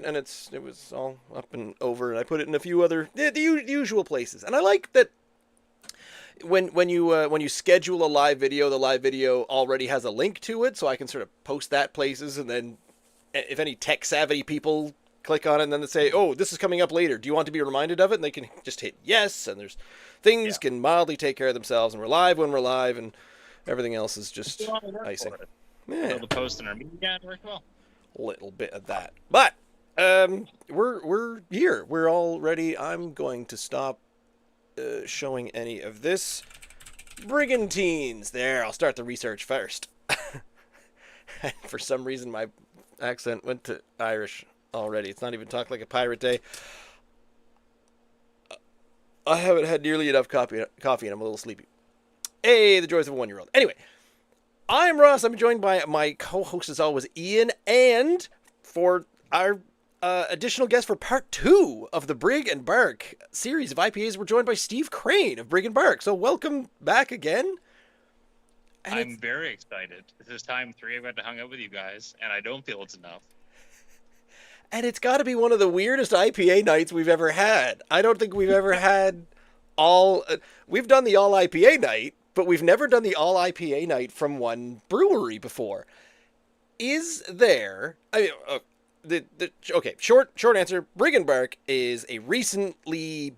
and it was all up and over, and I put it in a few other the usual places. And I like that when you schedule a live video, the live video already has a link to it, so I can sort of post that places, and then if any tech savvy people click on it and then they say, "Oh, this is coming up later. Do you want to be reminded of it?" And they can just hit yes, and there's things Yeah. can mildly take care of themselves, and we're live when we're live, and everything else is It's a just lot of work icing. for it. Yeah, So the post in our media worked well. little bit of that. But we're here. We're all ready. I'm going to stop showing any of this. Brigantines. There, I'll start the research first. For some reason, my accent went to Irish already. It's not even Talk Like a Pirate Day. I haven't had nearly enough coffee, and I'm a little sleepy. Hey, the joys of a 1-year-old. Anyway, I'm Ross. I'm joined by my co-host, as always, Ian, and for our additional guest for part 2 of the Brig and Barq series of IPAs, we're joined by Steve Crane of Brig and Barq. So welcome back again. And I'm very excited. This is time 3 I've got to hang out with you guys, and I don't feel it's enough. it's got to be one of the weirdest IPA nights we've ever had. I don't think we've ever had all. We've done the all IPA night, but we've never done the all IPA night from one brewery before. Is there? I mean, okay. Short answer. Brig and Barq is a recently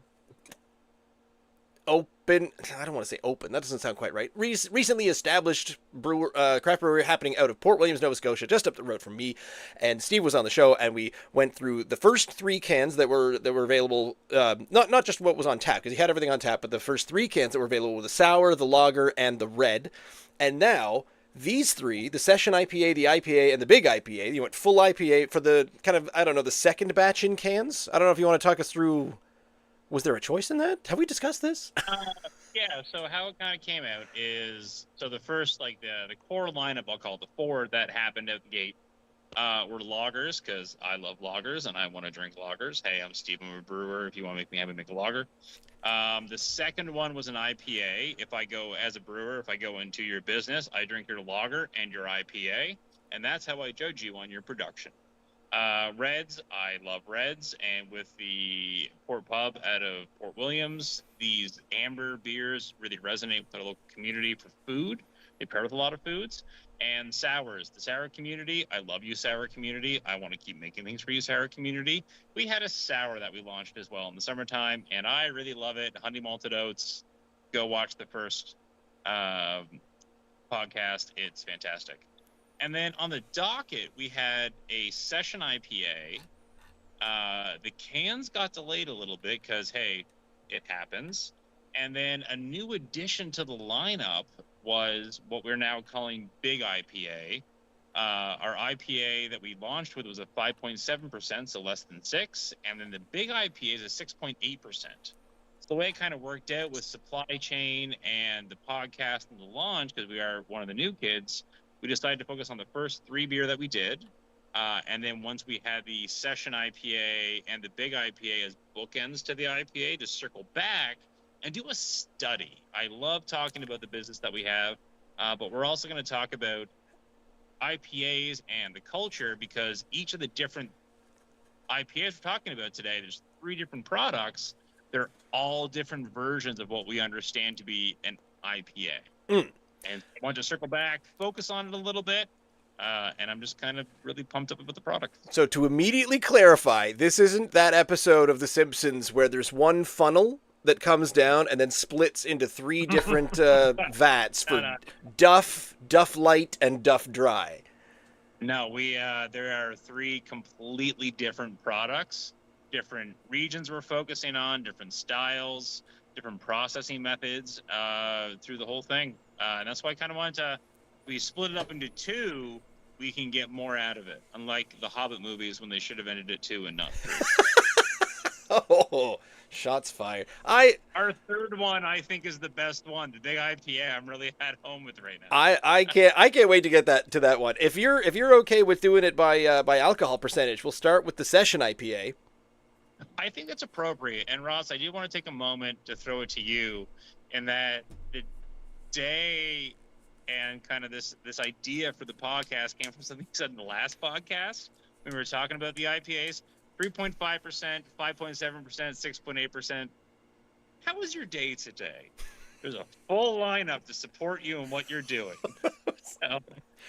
open. I don't want to say open. That doesn't sound quite right. Recently established craft brewery happening out of Port Williams, Nova Scotia, just up the road from me. And Steve was on the show, and we went through the first 3 cans that were available. Not just what was on tap, because he had everything on tap, but the first 3 cans that were available were the sour, the lager, and the red. And now these 3, the Session IPA, the IPA, and the Big IPA, you went full IPA for the kind of, I don't know, the second batch in cans. I don't know if you want to talk us through. Was there a choice in that? Have we discussed this? Yeah, so how it kind of came out is, so the first, like, the core lineup, I'll call it the 4 that happened at the gate, were lagers, because I love lagers, and I want to drink lagers. Hey, I'm Steve, I'm a brewer. If you want to make me happy, make a lager. The second one was an IPA. If I go, as a brewer, if I go into your business, I drink your lager and your IPA, and that's how I judge you on your production. Reds, I love Reds, and with the Port Pub out of Port Williams, these amber beers really resonate with our local community for food. They pair with a lot of foods. And sours, the sour community, I love you, sour community. I want to keep making things for you, sour community. We had a sour that we launched as well in the summertime, and I really love it. Honey malted oats. Go watch the first podcast. It's fantastic. And then on the docket, we had a Session IPA. The cans got delayed a little bit because, hey, it happens. And then a new addition to the lineup was what we're now calling Big IPA. Our IPA that we launched with was a 5.7%, so less than 6. And then the Big IPA is a 6.8%. So the way it kind of worked out with supply chain and the podcast and the launch, because we are one of the new kids, we decided to focus on the first 3 beer that we did. And then once we had the Session IPA and the Big IPA as bookends to the IPA, to circle back and do a study. I love talking about the business that we have, but we're also going to talk about IPAs and the culture, because each of the different IPAs we're talking about today, there's 3 different products. They're all different versions of what we understand to be an IPA. And I want to circle back, focus on it a little bit, and I'm just kind of really pumped up about the product. So to immediately clarify, this isn't that episode of The Simpsons where there's one funnel that comes down and then splits into 3 different vats for No. Duff Light, and Duff Dry. No, there are 3 completely different products, different regions we're focusing on, different styles, different processing methods through the whole thing. And that's why I kind of wanted to, we split it up into 2, we can get more out of it. Unlike the Hobbit movies when they should have ended at 2 and not 3. Oh, shots fired. Our third one, I think, is the best one. The Big IPA, I'm really at home with right now. I can't wait to get to that one. If you're okay with doing it by alcohol percentage, we'll start with the Session IPA. I think that's appropriate. And Ross, I do want to take a moment to throw it to you, in that the day and kind of this idea for the podcast came from something you said in the last podcast, when we were talking about the IPAs. 3.5%, 5.7%, 6.8%. How was your day today? There's a full lineup to support you in what you're doing. So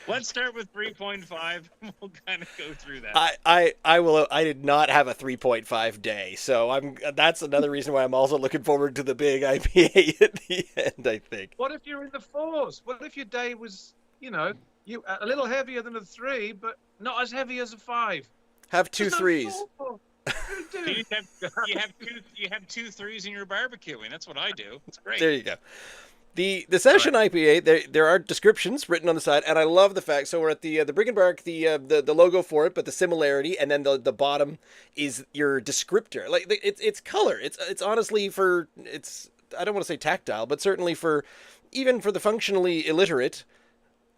let's start with 3.5. We'll kind of go through that. I did not have a 3.5 day, so that's another reason why I'm also looking forward to the big IPA at the end, I think. What if you're in the 4s? What if your day was, you a little heavier than a 3, but not as heavy as a 5? Have two threes. You have two threes in your barbecuing. That's what I do. It's great. There you go. The Session IPA, there are descriptions written on the side, and I love the fact. So we're at the Brig Barq, the logo for it, but the similarity, and then the bottom is your descriptor. Like it's color. It's honestly I don't want to say tactile, but certainly even for the functionally illiterate.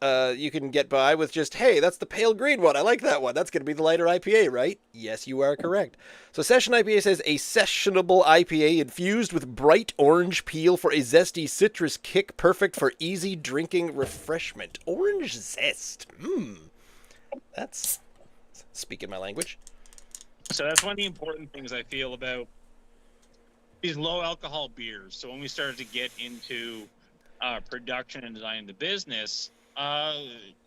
You can get by with just, hey, that's the pale green one. I like that one. That's going to be the lighter IPA, right? Yes, you are correct. So Session IPA says a sessionable IPA infused with bright orange peel for a zesty citrus kick, perfect for easy drinking refreshment. Orange zest. That's speaking my language. So that's one of the important things I feel about these low alcohol beers. So when we started to get into production and designing the business,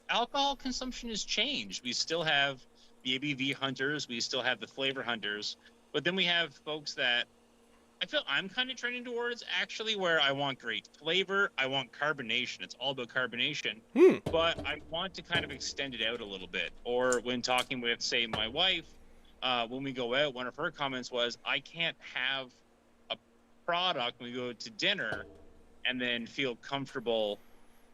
alcohol consumption has changed. We still have the ABV hunters, we still have the flavor hunters, but then we have folks that I feel I'm kind of trending towards, actually, where I want great flavor, I want carbonation. It's all about carbonation, but I want to kind of extend it out a little bit. Or when talking with, say, my wife, when we go out, one of her comments was, I can't have a product when we go to dinner and then feel comfortable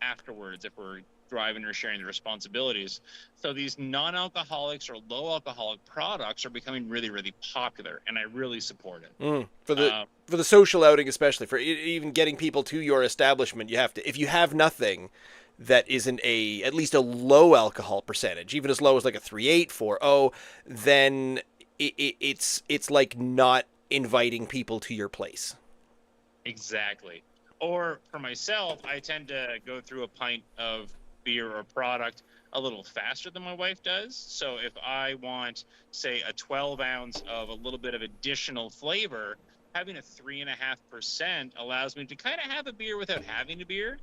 afterwards if we're driving or sharing the responsibilities. So these non-alcoholics or low alcoholic products are becoming really, really popular, and I really support it. For the social outing, especially for even getting people to your establishment, you have to, if you have nothing that isn't at least a low alcohol percentage, even as low as like a 3.8, 4.0, then it's like not inviting people to your place. Exactly. Or for myself, I tend to go through a pint of beer or product a little faster than my wife does. So if I want, say, a 12 ounce of a little bit of additional flavor, having a 3.5% allows me to kind of have a beer without having a beer.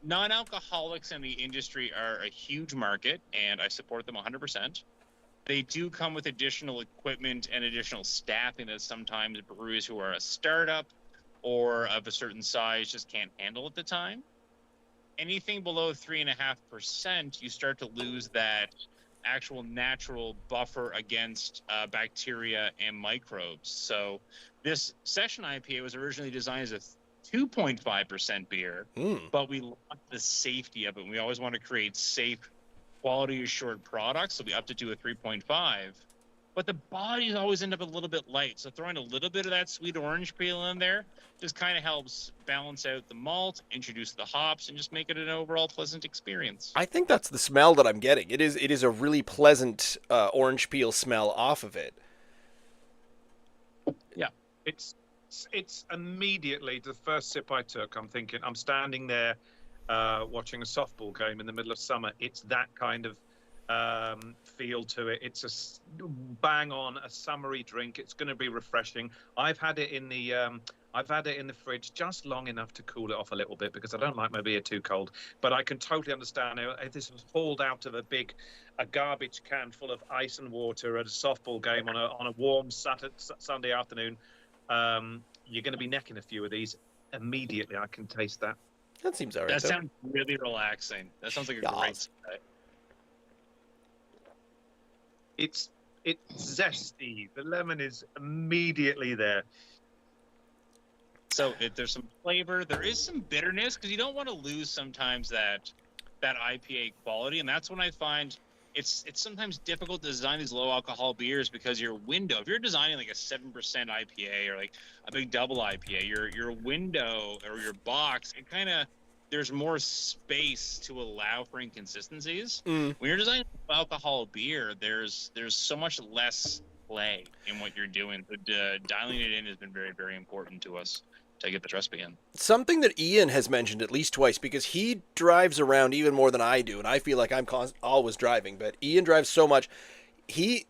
Non-alcoholics in the industry are a huge market, and I support them 100%. They do come with additional equipment and additional staffing that sometimes breweries who are a startup or of a certain size just can't handle at the time. Anything below 3.5%, you start to lose that actual natural buffer against bacteria and microbes. So this Session IPA was originally designed as a 2.5% beer, but we want the safety of it. We always want to create safe, quality assured products, so we upped it to a 3.5. But the bodies always end up a little bit light. So throwing a little bit of that sweet orange peel in there just kind of helps balance out the malt, introduce the hops, and just make it an overall pleasant experience. I think that's the smell that I'm getting. It is a really pleasant orange peel smell off of it. Yeah, it's immediately the first sip I took, I'm thinking, I'm standing there watching a softball game in the middle of summer. It's that kind of feel to it. It's a bang on a summery drink. It's going to be refreshing. I've had it in the fridge just long enough to cool it off a little bit because I don't like my beer too cold. But I can totally understand if this was hauled out of a garbage can full of ice and water at a softball game on a warm Sunday afternoon. You're going to be necking a few of these immediately. I can taste that. That seems all right. That sounds really relaxing. That sounds like a great Sunday. It's zesty. The lemon is immediately there. So there's some flavor. There is some bitterness because you don't want to lose sometimes that IPA quality, and that's when I find it's sometimes difficult to design these low alcohol beers because your window, if you're designing like a 7% IPA or like a big double IPA, your window or your box, it kind of there's more space to allow for inconsistencies. When you're designing alcohol beer, there's so much less play in what you're doing. But dialing it in has been very, very important to us. to get this recipe in. Something that Ian has mentioned at least twice, because he drives around even more than I do, and I feel like I'm always driving, but Ian drives so much. Ian,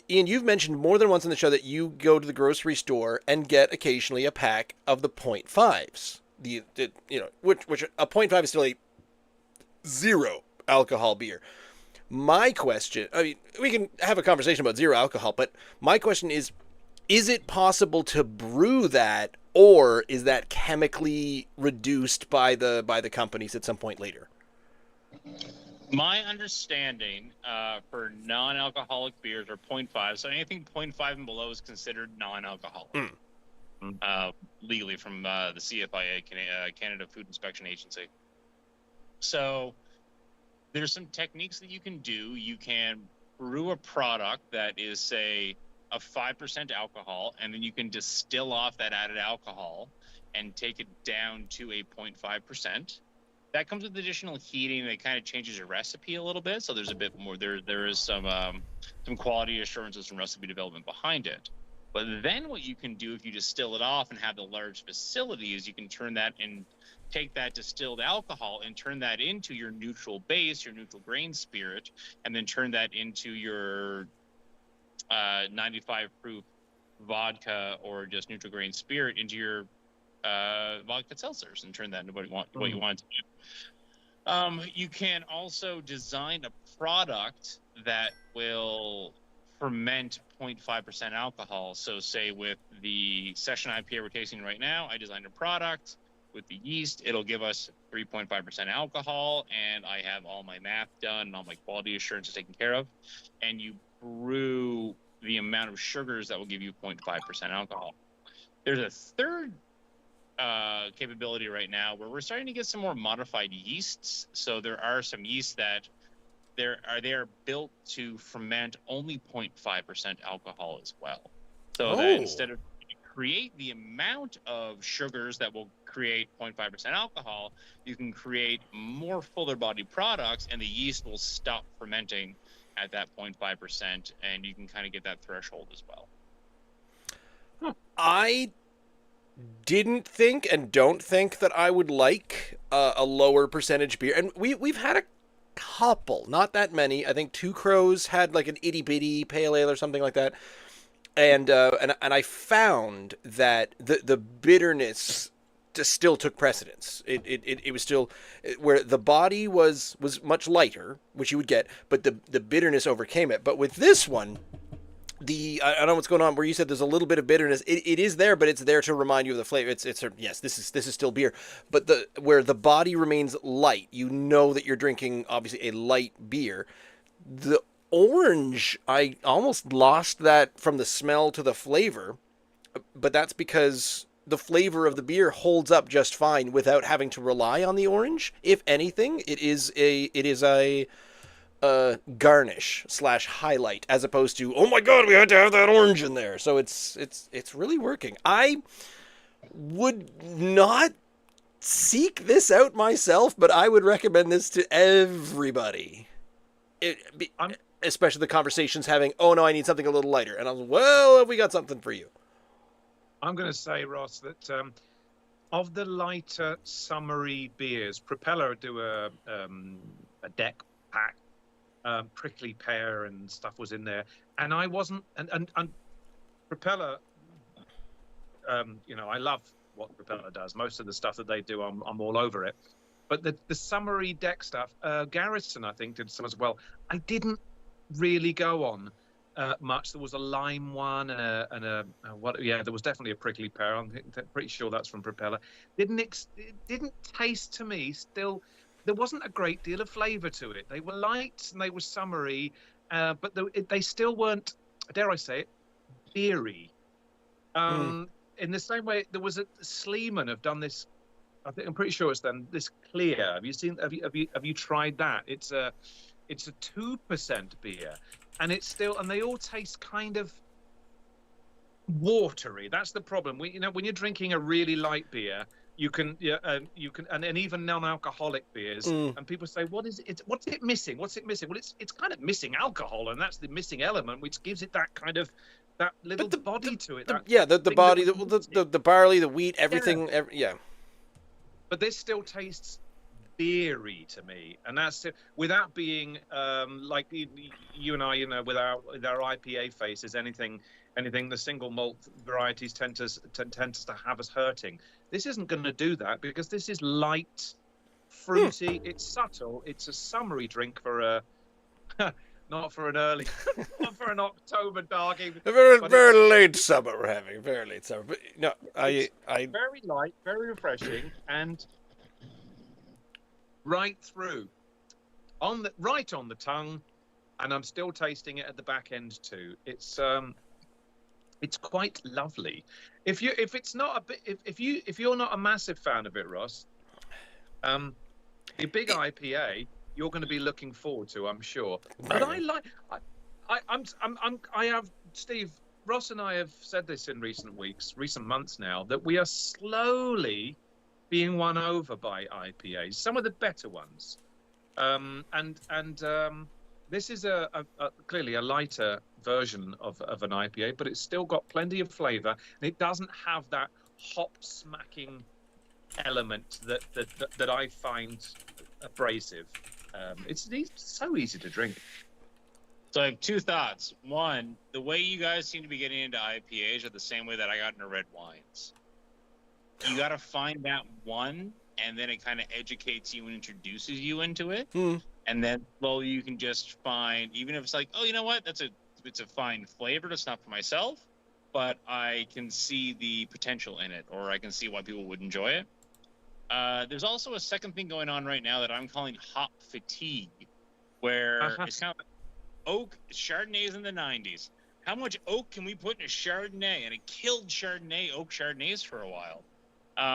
you've mentioned more than once on the show that you go to the grocery store and get occasionally a pack of the 0.5s. Which a 0.5 is still a zero alcohol beer. My question, I mean, we can have a conversation about zero alcohol, but my question is it possible to brew that, or is that chemically reduced by the companies at some point later? My understanding for non-alcoholic beers are 0.5. So anything 0.5 and below is considered non-alcoholic. Legally from the CFIA, Canada Food Inspection Agency. So there's some techniques that you can do. You can brew a product that is, say, a 5% alcohol, and then you can distill off that added alcohol and take it down to a 0.5%. That comes with additional heating. That kind of changes your recipe a little bit. So there's a bit more. There is some quality assurances from recipe development behind it. But then what you can do if you distill it off and have the large facility is you can turn that and take that distilled alcohol and turn that into your neutral base, your neutral grain spirit, and then turn that into your 95 proof vodka or just neutral grain spirit into your vodka seltzers and turn that into what you want to do. You can also design a product that will ferment 0.5% alcohol. So say with the Session IPA we're tasting right now, I designed a product with the yeast. It'll give us 3.5% alcohol, and I have all my math done and all my quality assurances taken care of. And you brew the amount of sugars that will give you 0.5% alcohol. There's a third capability right now where we're starting to get some more modified yeasts. So there are some yeasts that they are built to ferment only 0.5% alcohol as well. So that instead of create the amount of sugars that will create 0.5% alcohol, you can create more fuller body products, and the yeast will stop fermenting at that 0.5%, and you can kind of get that threshold as well. I didn't think and don't think that I would like a lower percentage beer, and we've had a couple, not that many. I think Two Crows had like an itty bitty pale ale or something like that, and I found that the bitterness still took precedence. It was still where the body was much lighter, which you would get, but the bitterness overcame it. But with this one, I don't know what's going on where you said there's a little bit of bitterness. It is there, but it's there to remind you of the flavor. Yes, this is still beer, but where the body remains light, you know that you're drinking obviously a light beer. The orange, I almost lost that from the smell to the flavor, but that's because the flavor of the beer holds up just fine without having to rely on the orange. If anything, it is a garnish / highlight, as opposed to, oh my god, we had to have that orange in there. So it's really working. I would not seek this out myself, but I would recommend this to everybody. Especially the conversations having, oh no, I need something a little lighter, and I was, well, we got something for you. I'm going to say, Ross, that of the lighter summery beers, Propeller do a deck pack. Prickly pear and stuff was in there, and I wasn't. And Propeller, I love what Propeller does. Most of the stuff that they do, I'm all over it. But the summery deck stuff, Garrison, I think, did some as well. I didn't really go on much. There was a lime one and a what? Yeah, there was definitely a prickly pear. I'm pretty sure that's from Propeller. It didn't taste to me still. There wasn't a great deal of flavour to it. They were light and they were summery, but they still weren't, dare I say it, beery. In the same way, there was a Sleeman have done this. I'm pretty sure it's done this clear. Have you tried that? It's a 2% beer, and it's still, and they all taste kind of watery. That's the problem. When you're drinking a really light beer, you can, and even non-alcoholic beers, and people say, what's it missing? What's it missing? Well, it's kind of missing alcohol, and that's the missing element, which gives it that kind of that little But body to it. The thing body, that was missing. the barley, the wheat, everything. Yeah. But this still tastes beery to me, and that's without being like you and I, with our IPA faces, anything the single malt varieties tends to have us hurting. This isn't going to do that because this is light, fruity. It's subtle. It's a summery drink for a not for an early, not for an October dark evening. Very late summer we're having. Very late summer. But no, I very light, very refreshing, and right through right on the tongue, and I'm still tasting it at the back end too. It's quite lovely. If it's not a bit, if you're not a massive fan of it, Ross, the Big IPA you're going to be looking forward to, I'm sure. But I have Steve, Ross and I have said this in recent months now, that we are slowly being won over by IPAs, some of the better ones, this is clearly a lighter version of an IPA, but it's still got plenty of flavour, and it doesn't have that hop smacking element that I find abrasive. It's so easy to drink. So I have two thoughts. One, the way you guys seem to be getting into IPAs are the same way that I got into red wines. You got to find that one, and then it kind of educates you and introduces you into it. And then slowly you can just find, even if it's like, oh, you know what, it's a fine flavor, it's not for myself, but I can see the potential in it, or I can see why people would enjoy it. There's also a second thing going on right now that I'm calling hop fatigue, where it's kind of oak. Chardonnays in the 90s. How much oak can we put in a Chardonnay? And it killed oak Chardonnays for a while.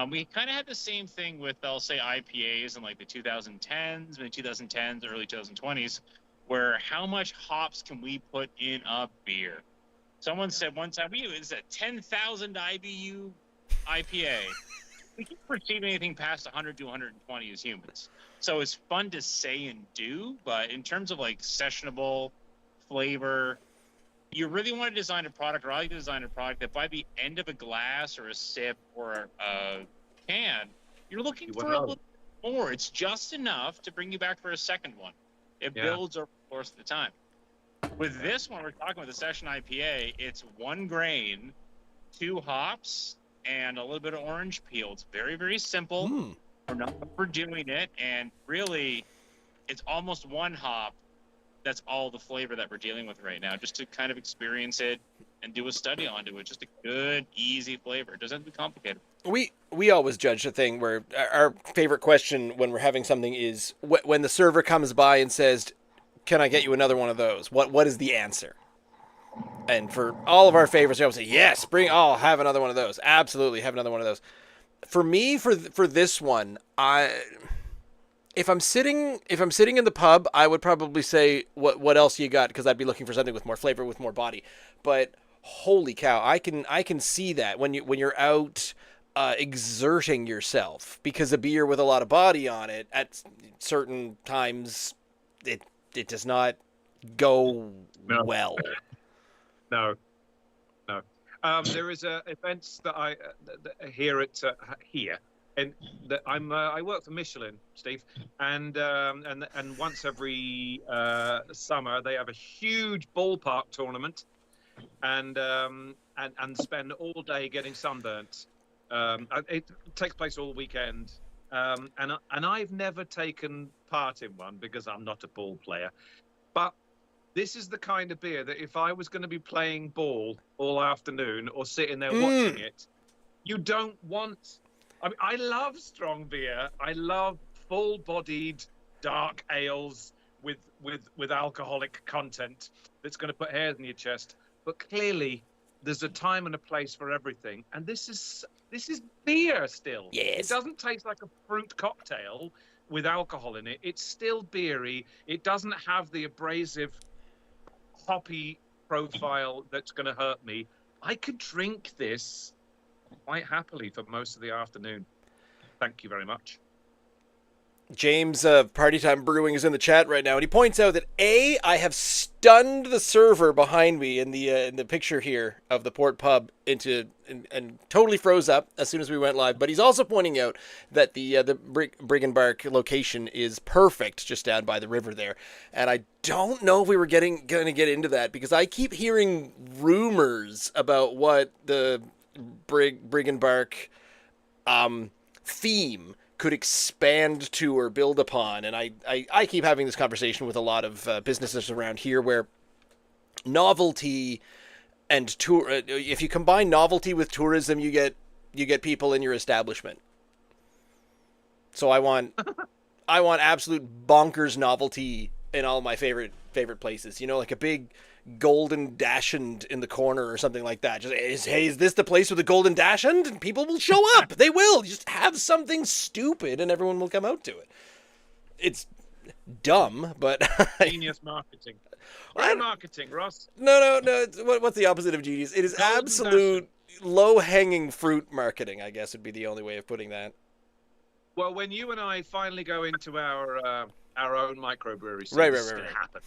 We kind of had the same thing with, I'll say, IPAs in like the 2010s, early 2020s, where how much hops can we put in a beer? Someone said one time, it's a 10,000 IBU IPA. We can't perceive anything past 100 to 120 as humans. So it's fun to say and do, but in terms of like sessionable flavor, you really want to design a product, or I like to design a product that by the end of a glass or a sip or a can, you're looking for a little more. It's just enough to bring you back for a second one. It builds over the course of the time. With this one, we're talking with the Session IPA, it's 1 grain, 2 hops, and a little bit of orange peel. It's very, very simple. We're not overdoing it, and really, it's almost 1 hop. That's all the flavor that we're dealing with right now, just to kind of experience it and do a study onto it. Just a good, easy flavor. It doesn't have to be complicated. We always judge the thing where our favorite question when we're having something is when the server comes by and says, "Can I get you another one of those?" What is the answer? And for all of our favorites, we always say, "Yes, I'll have another one of those. Absolutely, have another one of those." For me, for this one, if I'm sitting in the pub, I would probably say what else you got, because I'd be looking for something with more flavor, with more body. But holy cow, I can see that when you're out exerting yourself, because a beer with a lot of body on it at certain times it does not go well. No. There is events that I hear at here. And that I work for Michelin, Steve, and once every summer they have a huge ballpark tournament, and spend all day getting sunburnt. It takes place all weekend, and I've never taken part in one because I'm not a ball player, but this is the kind of beer that if I was going to be playing ball all afternoon or sitting there watching it, you don't want. I mean, I love strong beer. I love full-bodied dark ales with alcoholic content that's going to put hairs in your chest. But clearly, there's a time and a place for everything. And this is beer still. Yes. It doesn't taste like a fruit cocktail with alcohol in it. It's still beery. It doesn't have the abrasive, hoppy profile that's going to hurt me. I could drink this quite happily for most of the afternoon. Thank you very much. James of Party Time Brewing is in the chat right now, and he points out that I have stunned the server behind me in the picture here of the Port Pub and totally froze up as soon as we went live. But he's also pointing out that the Brig Barq location is perfect just down by the river there, and I don't know if we were going to get into that because I keep hearing rumors about what the Brig Barq theme could expand to or build upon. And I keep having this conversation with a lot of businesses around here where novelty and tour, if you combine novelty with tourism, you get people in your establishment. So I want absolute bonkers novelty in all my favorite places. You know, like a big golden dachshund in the corner or something like that. Just is this the place with the golden dachshund? And people will show up. They will. Just have something stupid and everyone will come out to it. It's dumb, but Genius marketing. Great marketing, Ross. No. What's the opposite of genius? It is Golden absolute low-hanging fruit marketing, I guess would be the only way of putting that. Well, when you and I finally go into our own microbrewery, Right. it's going to happen.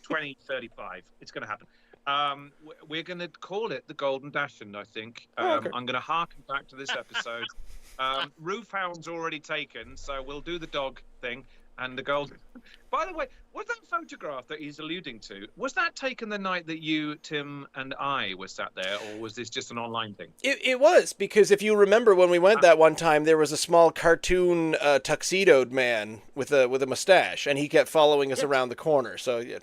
2035, it's going to happen. We're going to call it the Golden Dachshund, I think. Okay. I'm going to harken back to this episode. Roof Hound's already taken, so we'll do the dog thing and the golden. By the way, was that photograph that he's alluding to, was that taken the night that you, Tim, and I were sat there, or was this just an online thing? It was, because if you remember when we went that one time, there was a small cartoon tuxedoed man with a mustache, and he kept following us around the corner. So yeah.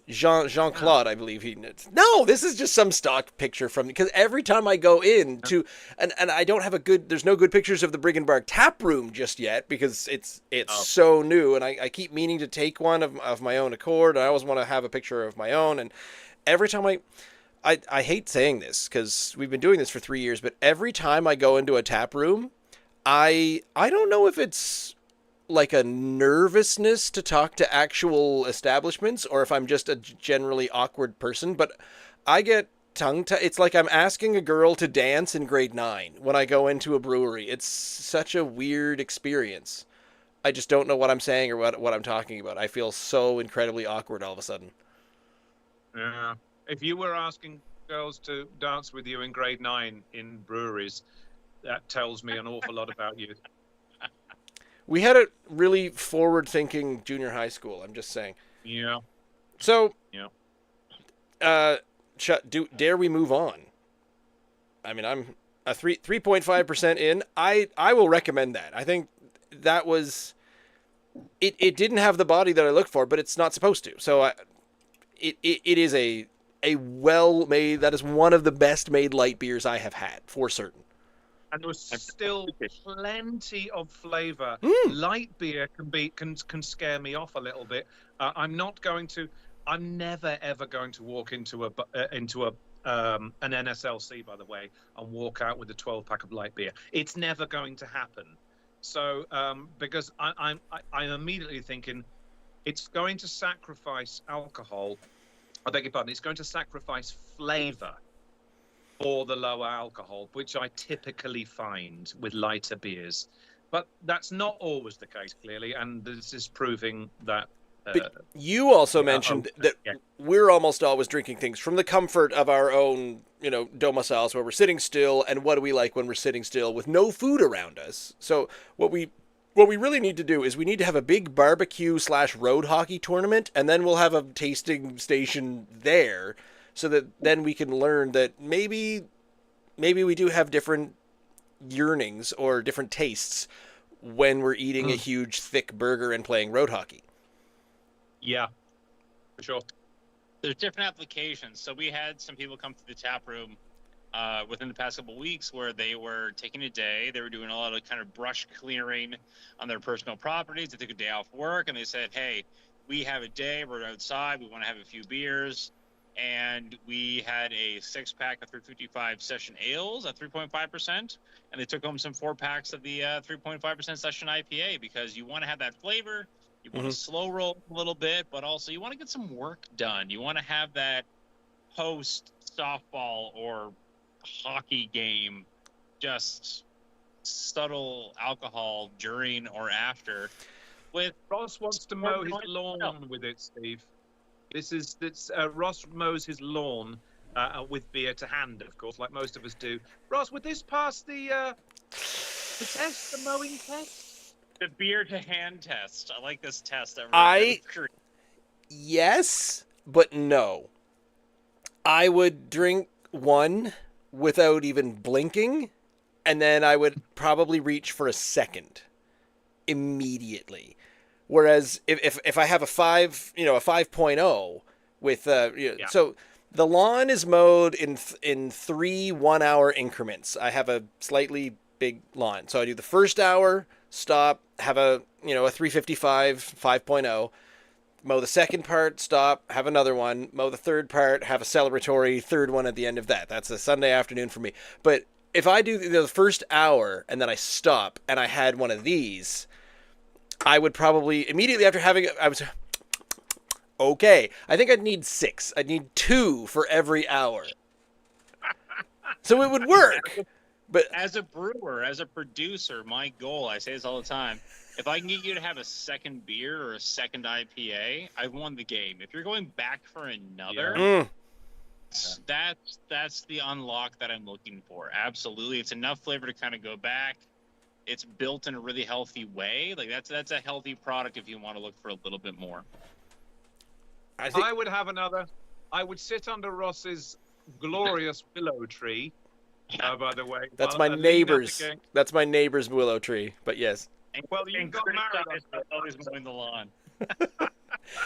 Jean-Claude, I believe No, this is just some stock picture from, because every time I go in to, and I don't have there's no good pictures of the Brig Barq tap room just yet because it's so new, and I keep meaning to take one of my own accord. I always want to have a picture of my own, and every time I hate saying this because we've been doing this for 3 years, but every time I go into a tap room, I don't know if it's like a nervousness to talk to actual establishments or if I'm just a generally awkward person, but I get it's like I'm asking a girl to dance in grade 9 when I go into a brewery. It's such a weird experience. I just don't know what I'm saying or what I'm talking about. I feel so incredibly awkward all of a sudden. Yeah. If you were asking girls to dance with you in grade 9 in breweries, that tells me an awful lot about you. We had a really forward-thinking junior high school. I'm just saying. Yeah. So, yeah. Dare we move on? I mean, I'm a 3.5% in. I will recommend that. I think that was. It didn't have the body that I looked for, but it's not supposed to. So, it is a well-made. That is one of the best-made light beers I have had for certain. And there was still plenty of flavour. Light beer can scare me off a little bit. I'm never ever going to walk into an NSLC, by the way, and walk out with a 12-pack of light beer. It's never going to happen. So because I'm immediately thinking it's going to sacrifice alcohol. I beg your pardon. It's going to sacrifice flavour for the lower alcohol, which I typically find with lighter beers. But that's not always the case, clearly, and this is proving that. But you also mentioned that we're almost always drinking things from the comfort of our own, domiciles where we're sitting still, and what do we like when we're sitting still with no food around us. So what we really need to do is we need to have a big barbecue/road hockey tournament, and then we'll have a tasting station there, so that then we can learn that maybe we do have different yearnings or different tastes when we're eating a huge, thick burger and playing road hockey. Yeah, for sure. There's different applications. So we had some people come to the tap room within the past couple of weeks where they were taking a day. They were doing a lot of kind of brush clearing on their personal properties. They took a day off work, and they said, hey, we have a day. We're outside. We want to have a few beers. And we had a 6-pack of 355 Session Ales at 3.5%, and they took home some 4-packs of the 3.5% Session IPA because you want to have that flavor. You want to slow roll a little bit, but also you want to get some work done. You want to have that post softball or hockey game just subtle alcohol during or after. With Ross wants to mow his lawn with it, Steve. Ross mows his lawn with beer to hand, of course, like most of us do. Ross, would this pass the test, the mowing test? The beer to hand test. I like this test. Yes, but no. I would drink one without even blinking, and then I would probably reach for a second immediately. Whereas if I have a 5.0 with so the lawn is mowed in 3 1-hour increments. I have a slightly big lawn, so I do the first hour, stop, have a 355 5.0. Mow the second part, stop, have another one. Mow the third part, have a celebratory third one at the end of that. That's a Sunday afternoon for me. But if I do the first hour and then I stop and I had one of these, I would probably immediately after having it, I was okay. I think I'd need 6. I'd need 2 for every hour. So it would work. But as a brewer, as a producer, my goal, I say this all the time, if I can get you to have a second beer or a second IPA, I've won the game. If you're going back for another, that's the unlock that I'm looking for. Absolutely. It's enough flavor to kind of go back. It's built in a really healthy way. Like that's a healthy product if you want to look for a little bit more. I would have another. I would sit under Ross's glorious willow tree. By the way, that's my neighbor's. That's my neighbor's willow tree. But yes. Well, you got married. Always mowing the lawn.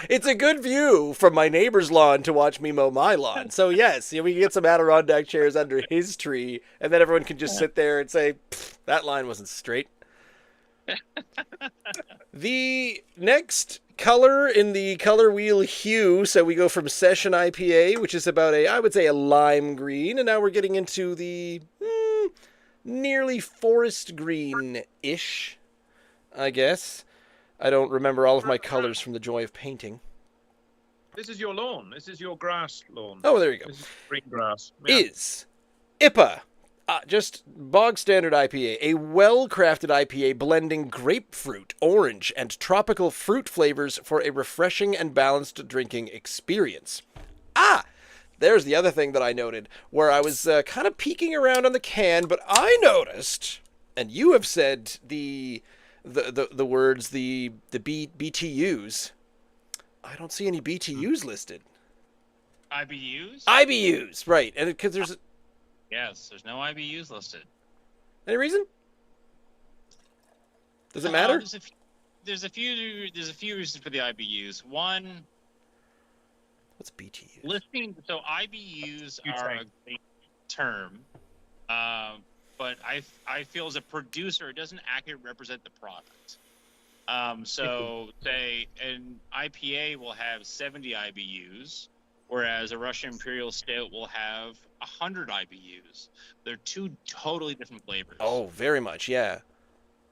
It's a good view from my neighbor's lawn to watch me mow my lawn. So yes, we can get some Adirondack chairs under his tree, and then everyone can just sit there and say, "That line wasn't straight." The next color in the color wheel hue, so we go from Session IPA, which is about I would say a lime green, and now we're getting into the nearly forest green-ish, I guess. I don't remember all of my colors from the joy of painting. This is your lawn. This is your grass lawn. Oh, there you go. This is green grass. Yeah. Is IPA. Just bog standard IPA, a well-crafted IPA blending grapefruit, orange, and tropical fruit flavors for a refreshing and balanced drinking experience. There's the other thing that I noted, where I was kind of peeking around on the can, but I noticed, and you have said the words, the BTUs. I don't see any BTUs listed. IBUs? IBUs, right. And because there's... Yes, there's no IBUs listed. Any reason? Does it matter? There's a few reasons for the IBUs. One... What's BTUs? So IBUs are a great term, but I feel as a producer, it doesn't accurately represent the product. So say an IPA will have 70 IBUs, whereas a Russian Imperial Stout will have 100 IBUs. They're two totally different flavors. Oh, very much, yeah.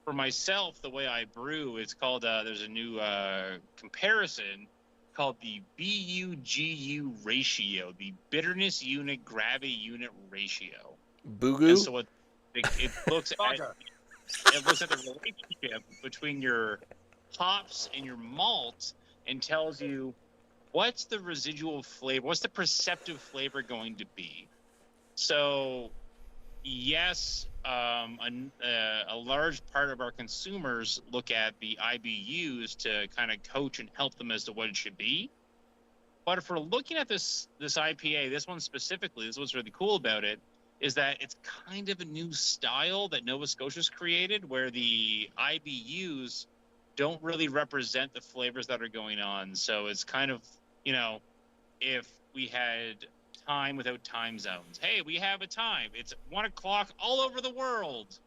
For myself, the way I brew, it's called, there's a new comparison called the BUGU ratio, the bitterness unit gravity unit ratio. Boogu? And so it looks at the relationship between your hops and your malt and tells you what's the residual flavor, what's the perceptive flavor going to be. So yes, a large part of our consumers look at the IBUs to kind of coach and help them as to what it should be. But if we're looking at this IPA, this one specifically, this is what's really cool about it, is that it's kind of a new style that Nova Scotia's created, where the IBUs don't really represent the flavors that are going on. So it's kind of, if we had time without time zones. Hey, we have a time. It's 1 o'clock all over the world.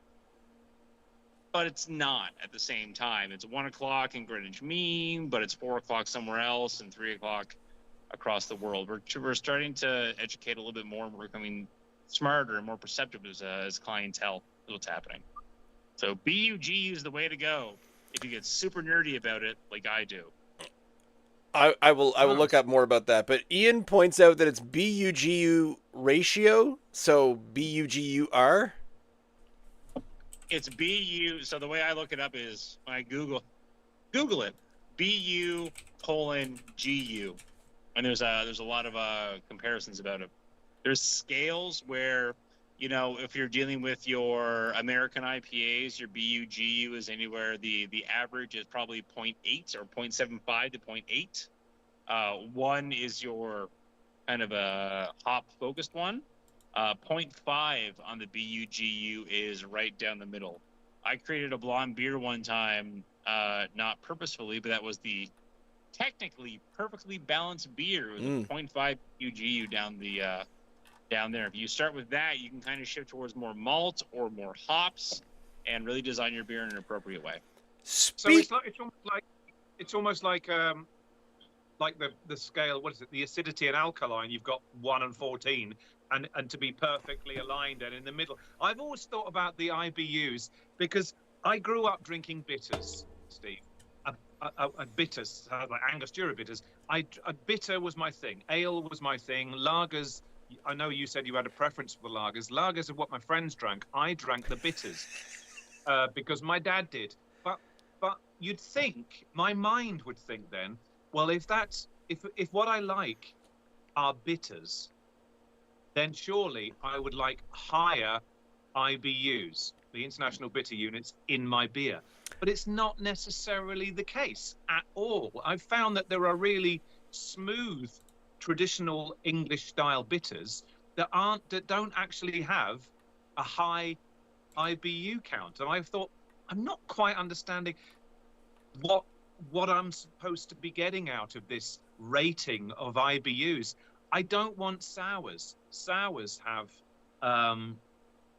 But it's not at the same time. It's 1 o'clock in Greenwich Mean, but it's 4 o'clock somewhere else and 3 o'clock across the world. We're starting to educate a little bit more, and we're becoming smarter and more perceptive as clientele is what's happening. So BUG is the way to go if you get super nerdy about it like I do. I will look up more about that. But Ian points out that it's BUGU ratio, so BUGUR. It's BU. So the way I look it up is when I Google it, BU colon GU, and there's a lot of comparisons about it. There's scales where, if you're dealing with your American IPAs, your BU GU is anywhere. The average is probably 0.8 or 0.75 to 0.8. One is your kind of a hop focused one. 0.5 on the BUGU is right down the middle. I created a blonde beer one time, not purposefully, but that was the technically perfectly balanced beer. It was a 0.5 BUGU down there. If you start with that, you can kind of shift towards more malt or more hops, and really design your beer in an appropriate way. So it's almost like the scale. What is it? The acidity and alkaline. You've got 1 and 14. And to be perfectly aligned and in the middle. I've always thought about the IBUs because I grew up drinking bitters, Steve. Bitters, like Angostura bitters. Bitter was my thing. Ale was my thing. Lagers. I know you said you had a preference for the lagers. Lagers are what my friends drank. I drank the bitters because my dad did. But you'd think, my mind would think then, well, if what I like are bitters, then surely I would like higher IBUs, the International Bitter Units, in my beer. But it's not necessarily the case at all. I've found that there are really smooth, traditional English-style bitters that don't actually have a high IBU count. And I've thought, I'm not quite understanding what I'm supposed to be getting out of this rating of IBUs. I don't want sours. Sours have an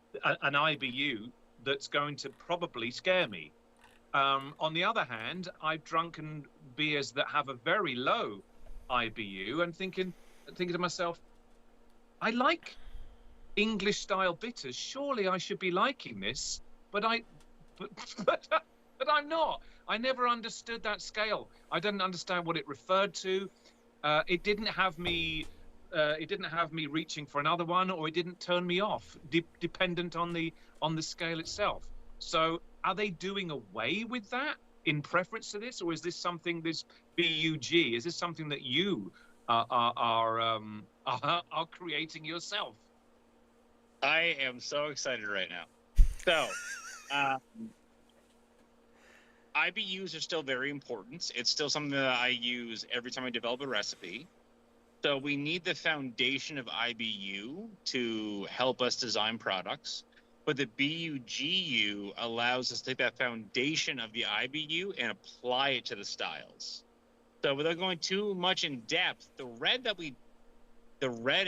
IBU that's going to probably scare me. On the other hand, I've drunken beers that have a very low IBU and thinking to myself, I like English-style bitters. Surely I should be liking this, but I'm not. I never understood that scale. I didn't understand what it referred to. It didn't have me reaching for another one, or it didn't turn me off, dependent on the scale itself. So are they doing away with that in preference to this, or is this something, this BUG, is this something that you are creating yourself? I am so excited right now. So IBUs are still very important. It's still something that I use every time I develop a recipe. So we need the foundation of IBU to help us design products. But the BUGU allows us to take that foundation of the IBU and apply it to the styles. So without going too much in depth, the red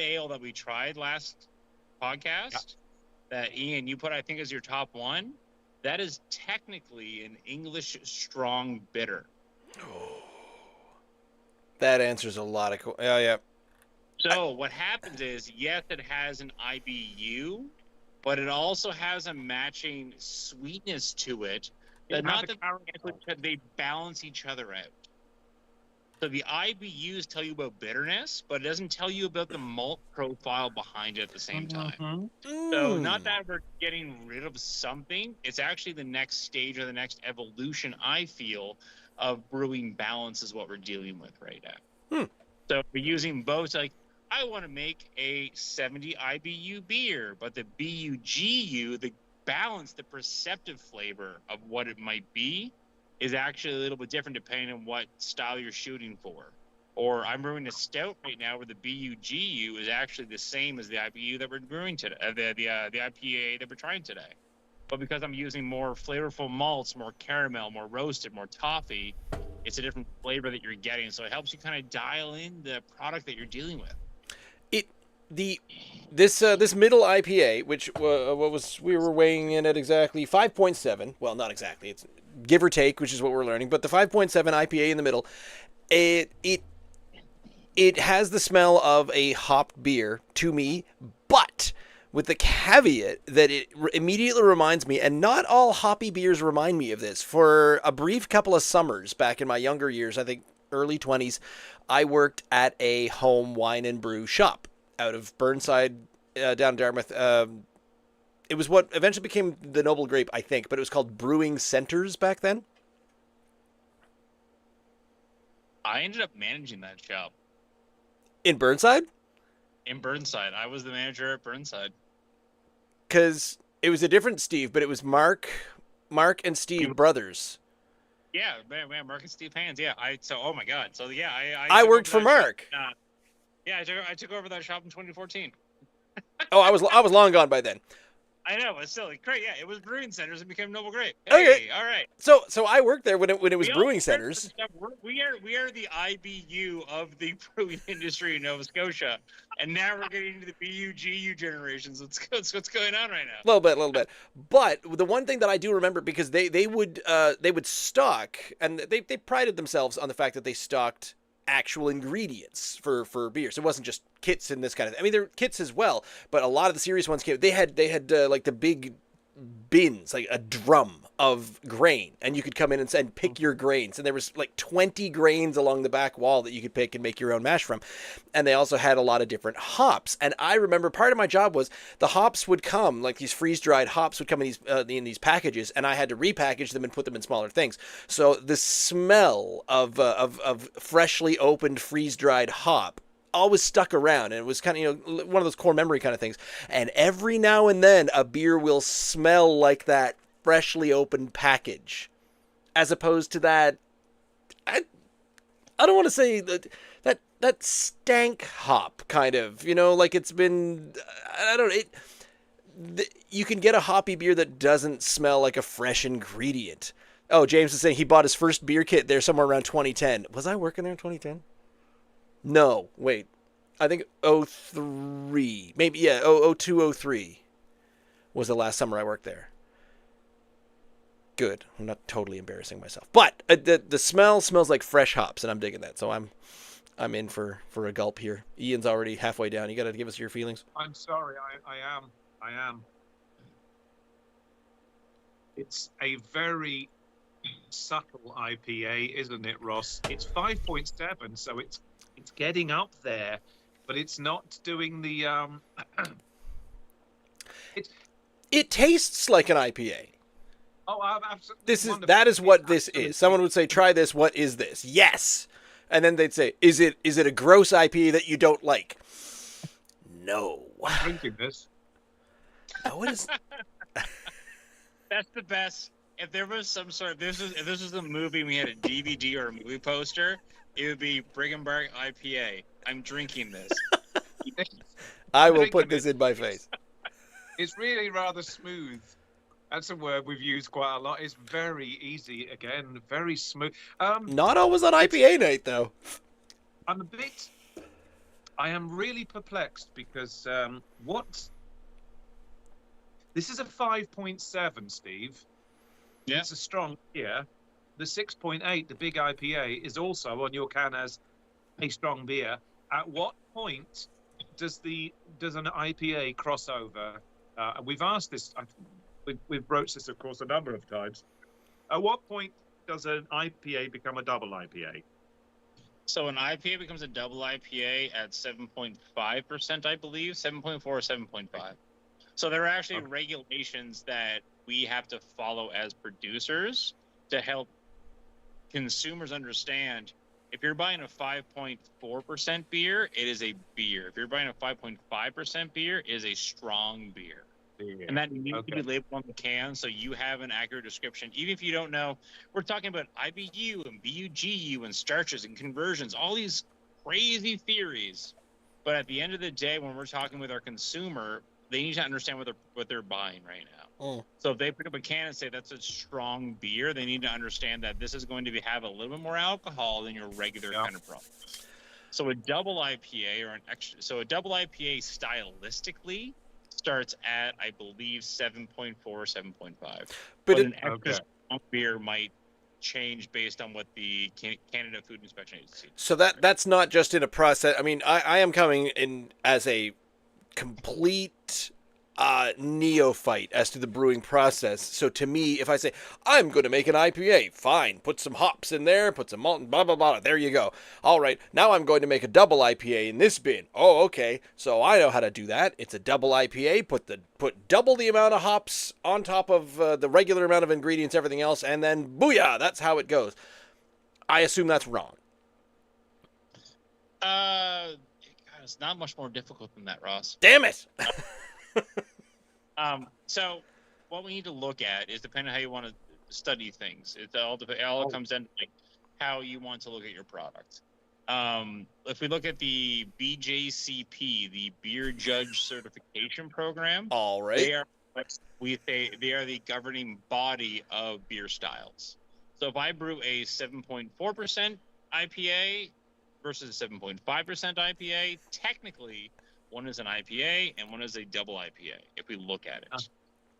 ale that we tried last podcast, that Ian, you put, I think, as your top one, that is technically an English strong bitter. That answers a lot of yeah. So what happens is, yes, it has an IBU, but it also has a matching sweetness to it. They balance each other out. So the IBUs tell you about bitterness, but it doesn't tell you about the malt profile behind it at the same time. So not that we're getting rid of something, it's actually the next stage or the next evolution, I feel, of brewing balance is what we're dealing with right now. So we're using both. Like, I want to make a 70 IBU beer, but the BUGU, the balance, the perceptive flavor of what it might be, is actually a little bit different depending on what style you're shooting for. Or I'm brewing a stout right now where the BUGU is actually the same as the IBU that we're brewing today, the IPA that we're trying today. But because I'm using more flavorful malts, more caramel, more roasted, more toffee, it's a different flavor that you're getting. So it helps you kind of dial in the product that you're dealing with. This middle IPA, which we were weighing in at exactly 5.7. Well, not exactly. It's give or take, which is what we're learning. But the 5.7 IPA in the middle, it has the smell of a hopped beer to me, but with the caveat that it immediately reminds me, and not all hoppy beers remind me of this. For a brief couple of summers back in my younger years, I think early 20s, I worked at a home wine and brew shop out of Burnside, down Dartmouth. It It was what eventually became the Noble Grape, I think, but it was called Brewing Centers back then. I ended up managing that shop In Burnside? in Burnside. I was the manager at Burnside. Because it was a different Steve, but it was Mark and Steve brothers. Yeah, man, Mark and Steve Hands. Yeah, oh my God. So yeah, I took worked over for that shop. Mark. Yeah, I took over that shop in 2014. Oh, I was long gone by then. I know, it's silly. Great, yeah. It was Brewing Centers and became Noble Grape. Okay. Hey, all right. So I worked there when it was We Brewing all- Centers. We are the IBU of the brewing industry in Nova Scotia, and now we're getting into the BU-GU generations. What's going on right now? A little bit. But the one thing that I do remember, because they would stock, and they prided themselves on the fact that they stocked actual ingredients for beers. It wasn't just kits and this kind of thing. I mean, they're kits as well, but a lot of the serious ones came. They had like the big bins, like a drum of grain, and you could come in and pick your grains, and there was like 20 grains along the back wall that you could pick and make your own mash from. And they also had a lot of different hops, and I remember part of my job was the hops would come, like these freeze-dried hops would come in these packages, and I had to repackage them and put them in smaller things. So the smell of freshly opened freeze-dried hop always stuck around, and it was kind of, one of those core memory kind of things. And every now and then a beer will smell like that freshly opened package, as opposed to that, I don't want to say that stank hop kind of, like it's been, I don't know, you can get a hoppy beer that doesn't smell like a fresh ingredient. Oh, James is saying he bought his first beer kit there somewhere around 2010. Was I working there in 2010? No, wait. I think 03. Maybe, yeah, 02, 03 was the last summer I worked there. Good. I'm not totally embarrassing myself. But the smell smells like fresh hops, and I'm digging that. So I'm in for a gulp here. Ian's already halfway down. You got to give us your feelings. I'm sorry, I am. It's a very subtle IPA, isn't it, Ross? It's 5.7, so it's getting up there, but it's not doing the It tastes like an IPA. Oh, absolutely. That is what this is. Someone would say, "Try this. What is this?" Yes, and then they'd say, "Is it a gross IPA that you don't like?" No. I'm drinking this. No, what is? That's the best. If there was some sort of, if this was a movie and we had a DVD or a movie poster, it would be Brig Barq IPA. I'm drinking this. I will put this in my face. It's really rather smooth. That's a word we've used quite a lot. It's very easy, again, very smooth. Not always on IPA night, though. I am really perplexed because this is a 5.7, Steve. Yeah. It's a strong beer. The 6.8, the Big IPA, is also on your can as a strong beer. At what point does an IPA cross over? We've asked this. We've broached this, of course, a number of times. At what point does an IPA become a double IPA? So an IPA becomes a double IPA at 7.5%, I believe, 7.4 or 7.5. So there are actually regulations that we have to follow as producers to help consumers understand. If you're buying a 5.4% beer, it is a beer. If you're buying a 5.5% beer, it is a strong beer. And that needs to be labeled on the can so you have an accurate description. Even if you don't know, we're talking about IBU and BUGU and starches and conversions, all these crazy theories. But at the end of the day, when we're talking with our consumer, they need to understand what they're buying right now. Mm. So if they pick up a can and say that's a strong beer, they need to understand that this is going to have a little bit more alcohol than your regular kind of product. So a double IPA a double IPA stylistically starts at, I believe, 7.4 or 7.5. But an extra strong beer might change based on what the Canada Food Inspection Agency. So that's not just in a process. I mean, I am coming in as a complete neophyte as to the brewing process. So to me, if I say, I'm going to make an IPA, fine, put some hops in there, put some malt, blah, blah, blah, there you go. All right, now I'm going to make a double IPA in this bin. Oh, okay, so I know how to do that. It's a double IPA, put double the amount of hops on top of the regular amount of ingredients, everything else, and then booyah, that's how it goes. I assume that's wrong. God, it's not much more difficult than that, Ross. Damn it! So what we need to look at is, depending on how you want to study things, it all comes down to like how you want to look at your product. If we look at the BJCP, the Beer Judge Certification Program, All right. they are the governing body of beer styles. So if I brew a 7.4% IPA versus a 7.5% IPA, technically one is an IPA and one is a double IPA, if we look at it.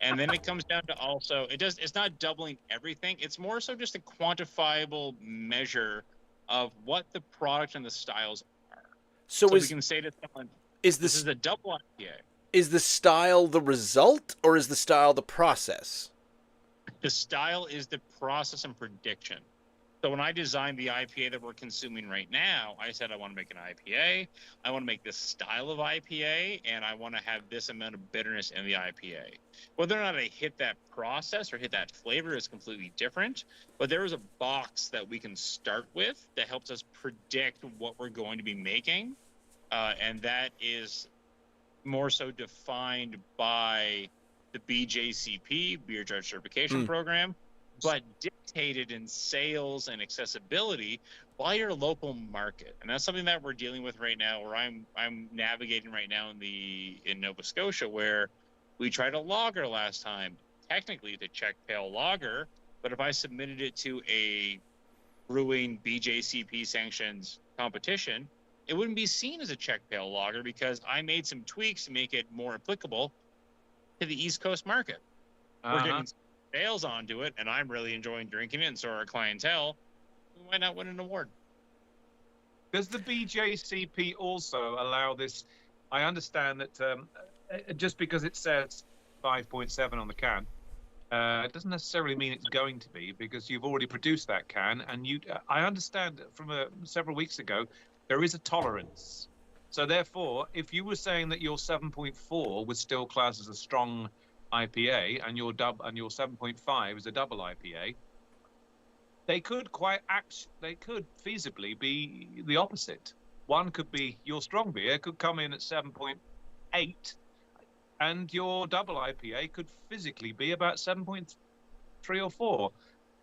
And then it comes down to also, it's not doubling everything. It's more so just a quantifiable measure of what the product and the styles are. So we can say to someone, this is a double IPA. Is the style the result, or is the style the process? The style is the process and prediction. So when I designed the IPA that we're consuming right now, I said I want to make an IPA, I want to make this style of IPA, and I want to have this amount of bitterness in the IPA. Whether or not I hit that process or hit that flavor is completely different, but there is a box that we can start with that helps us predict what we're going to be making, and that is more so defined by the BJCP, Beer Judge Certification Program, but dictated in sales and accessibility by your local market. And that's something that we're dealing with right now, where I'm navigating right now in Nova Scotia, where we tried a lager last time, technically the Czech Pale Lager, but if I submitted it to a brewing BJCP sanctioned competition, it wouldn't be seen as a Czech Pale Lager because I made some tweaks to make it more applicable to the East Coast market. We're getting sales onto it, and I'm really enjoying drinking it, and so our clientele. We might not win an award. Does the BJCP also allow this? I understand that just because it says 5.7 on the can, it doesn't necessarily mean it's going to be, because you've already produced that can, and I understand from several weeks ago there is a tolerance. So therefore, if you were saying that your 7.4 was still classed as a strong IPA and your 7.5 is a double IPA, they could feasibly be the opposite. One could be, your strong beer could come in at 7.8 and your double IPA could physically be about 7.3 or 4.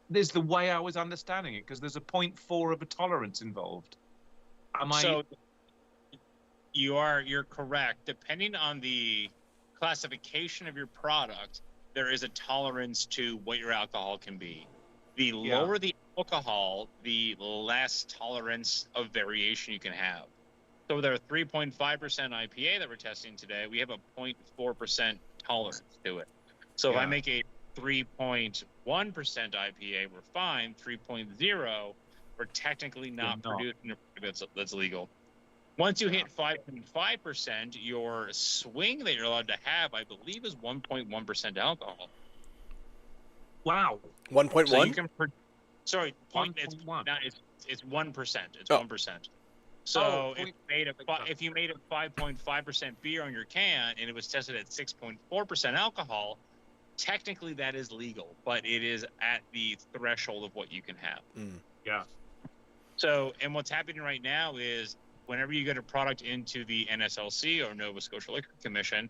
This is the way I was understanding it, because there's a 0.4 of a tolerance involved. You're correct. Depending on the classification of your product, there is a tolerance to what your alcohol can be. The lower the alcohol, the less tolerance of variation you can have. So with our 3.5% IPA that we're testing today, we have a 0.4% tolerance to it. So if I make a 3.1% IPA, we're fine. 3.0, we're technically not producing a product that's legal. Once you hit 5.5%, your swing that you're allowed to have, I believe, is 1.1% alcohol. Wow. 1.1? So you can sorry, it's 1%. It's 1%. So if you made a 5.5% beer on your can and it was tested at 6.4% alcohol, technically that is legal, but it is at the threshold of what you can have. Yeah. So, and what's happening right now is, whenever you get a product into the NSLC or Nova Scotia Liquor Commission,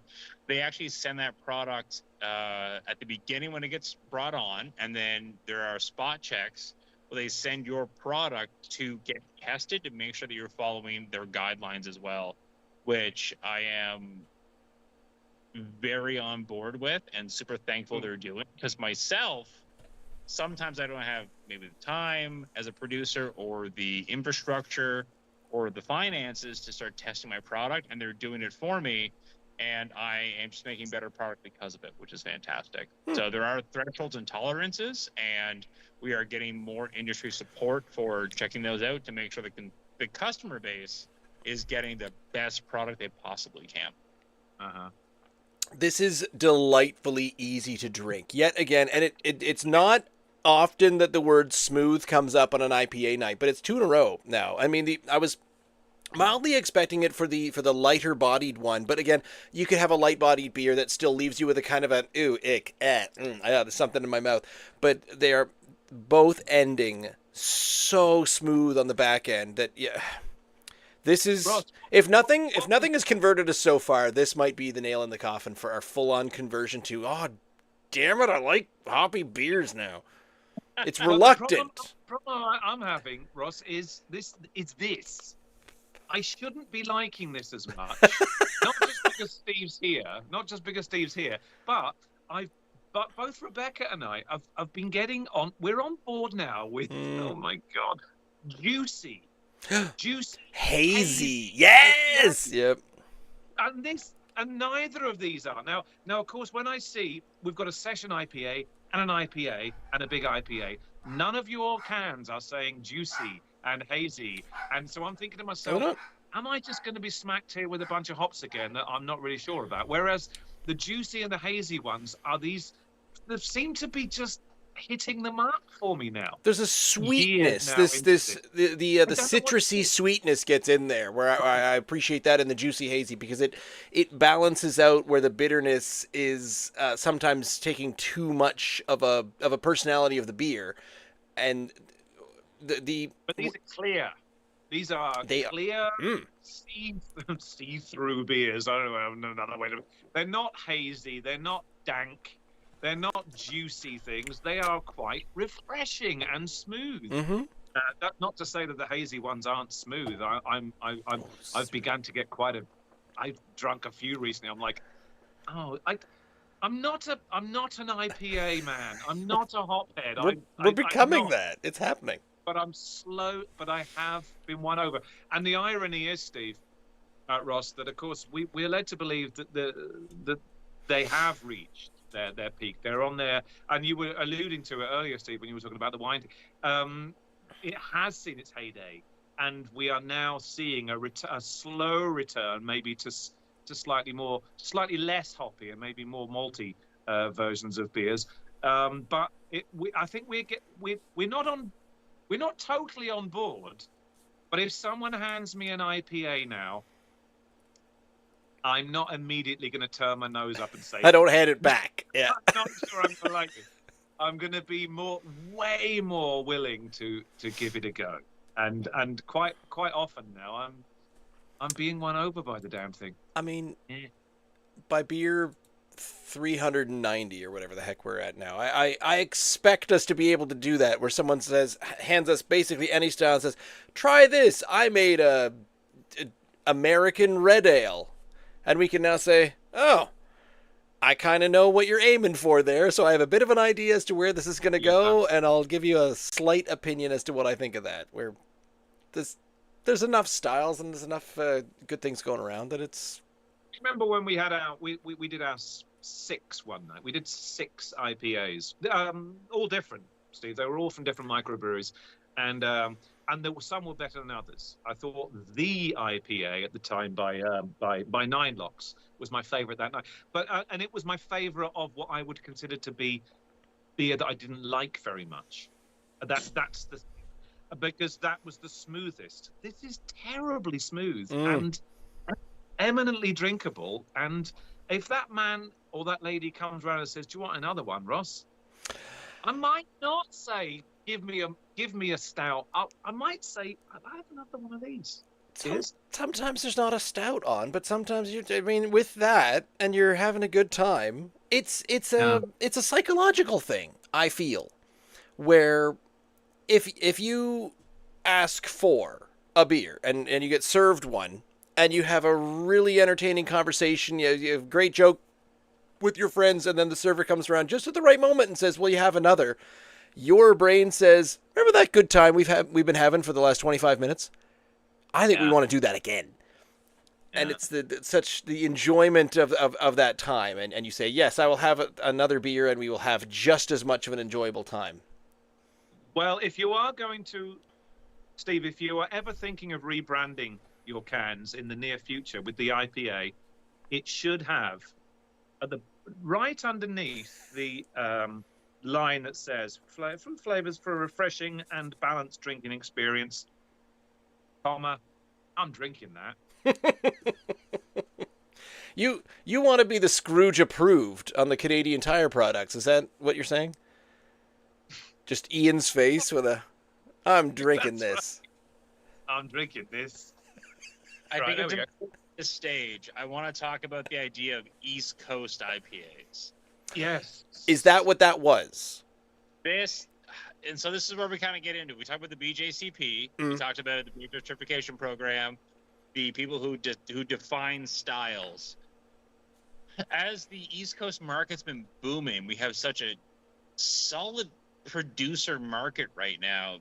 they actually send that product at the beginning when it gets brought on, and then there are spot checks where they send your product to get tested to make sure that you're following their guidelines as well, which I am very on board with and super thankful they're doing, because myself, sometimes I don't have maybe the time as a producer or the infrastructure or the finances to start testing my product, and they're doing it for me, and I am just making better product because of it, which is fantastic. So there are thresholds and tolerances, and we are getting more industry support for checking those out to make sure that the customer base is getting the best product they possibly can. This is delightfully easy to drink. Yet again, and it's not often that the word smooth comes up on an IPA night, but it's two in a row now. I mean, I was mildly expecting it for the lighter bodied one, but again, you could have a light bodied beer that still leaves you with a kind of an ooh, ick, there's something in my mouth. But they are both ending so smooth on the back end that yeah. This is Ross, if nothing has converted us so far, this might be the nail in the coffin for our full on conversion to damn it, I like hoppy beers now. It's well, reluctant. the problem I'm having, Ross, is this. It's this. I shouldn't be liking this as much. Not just because Steve's here, but but both Rebecca and I've been getting on. We're on board now with oh my god, juicy, hazy. Yes. Yep. And neither of these are now. Of course, when I see we've got a session IPA and an IPA and a big IPA, none of your cans are saying juicy and hazy, and so I'm thinking to myself, am I just going to be smacked here with a bunch of hops again that I'm not really sure about? Whereas the juicy and the hazy ones are these that seem to be just hitting the mark for me now. There's a sweetness. The citrusy sweetness gets in there where I appreciate that in the juicy hazy because it balances out where the bitterness is sometimes taking too much of a personality of the beer, and but these are clear. These are clear, see-through beers. I don't know another way to. They're not hazy. They're not dank. They're not juicy things. They are quite refreshing and smooth. Mm-hmm. Not to say that the hazy ones aren't smooth. I've begun to get quite a. I've drunk a few recently. I'm like, I'm not an IPA man. I'm not a hophead. We're becoming that. It's happening. But I'm slow. But I have been won over. And the irony is, Steve, Ross, that of course we're led to believe that they have reached their peak. They're on there, and you were alluding to it earlier, Steve, when you were talking about the wine. It has seen its heyday, and we are now seeing a slow return, maybe to slightly less hoppy and maybe more malty versions of beers. But I think we're not totally on board. But if someone hands me an IPA now, I'm not immediately going to turn my nose up and say, I don't hand it back. Yeah. I'm not sure I'm going to like it. I'm going to be way more willing to give it a go. And quite often now, I'm being won over by the damn thing. I mean, by beer 390 or whatever the heck we're at now, I expect us to be able to do that, where someone hands us basically any style and says, try this. I made a American red ale. And we can now say, oh, I kind of know what you're aiming for there, so I have a bit of an idea as to where this is going to go, and I'll give you a slight opinion as to what I think of that. Where there's enough styles and there's enough good things going around that it's. Remember when we had we did our 6 one night? We did 6 IPAs, all different, Steve. They were all from different microbreweries, and some were better than others. I thought the IPA at the time by Nine Locks was my favourite that night. But and it was my favourite of what I would consider to be beer that I didn't like very much. That's because that was the smoothest. This is terribly smooth and eminently drinkable. And if that man or that lady comes around and says, "Do you want another one, Ross?" I might not say, give me a stout. I might say, I have another one of these. Sometimes there's not a stout on, but sometimes with that, and you're having a good time, it's a psychological thing, I feel, where if you ask for a beer and you get served one, and you have a really entertaining conversation, you have a great joke with your friends, and then the server comes around just at the right moment and says, "Well, you have another." Your brain says, "Remember that good time we've been having for the last 25 minutes? I think we want to do that again." Yeah. And it's the enjoyment of that time, and you say, "Yes, I will have another beer, and we will have just as much of an enjoyable time." Well, if you are going to, Steve, if you are ever thinking of rebranding your cans in the near future with the IPA, it should have at the right underneath the line that says flavors for a refreshing and balanced drinking experience, comma, I'm drinking that. You want to be the Scrooge approved on the Canadian Tire products. Is that what you're saying? Just Ian's face with a, I'm drinking That's this. right. I'm drinking this. I Right, think there it's we go. important at this stage. I want to talk about the idea of East Coast IPAs. Yes. Is that what that was? And so this is where we kind of get into. We talked about the BJCP. We talked about the beer certification program, the people who define styles. As the East Coast market's been booming, we have such a solid producer market right now.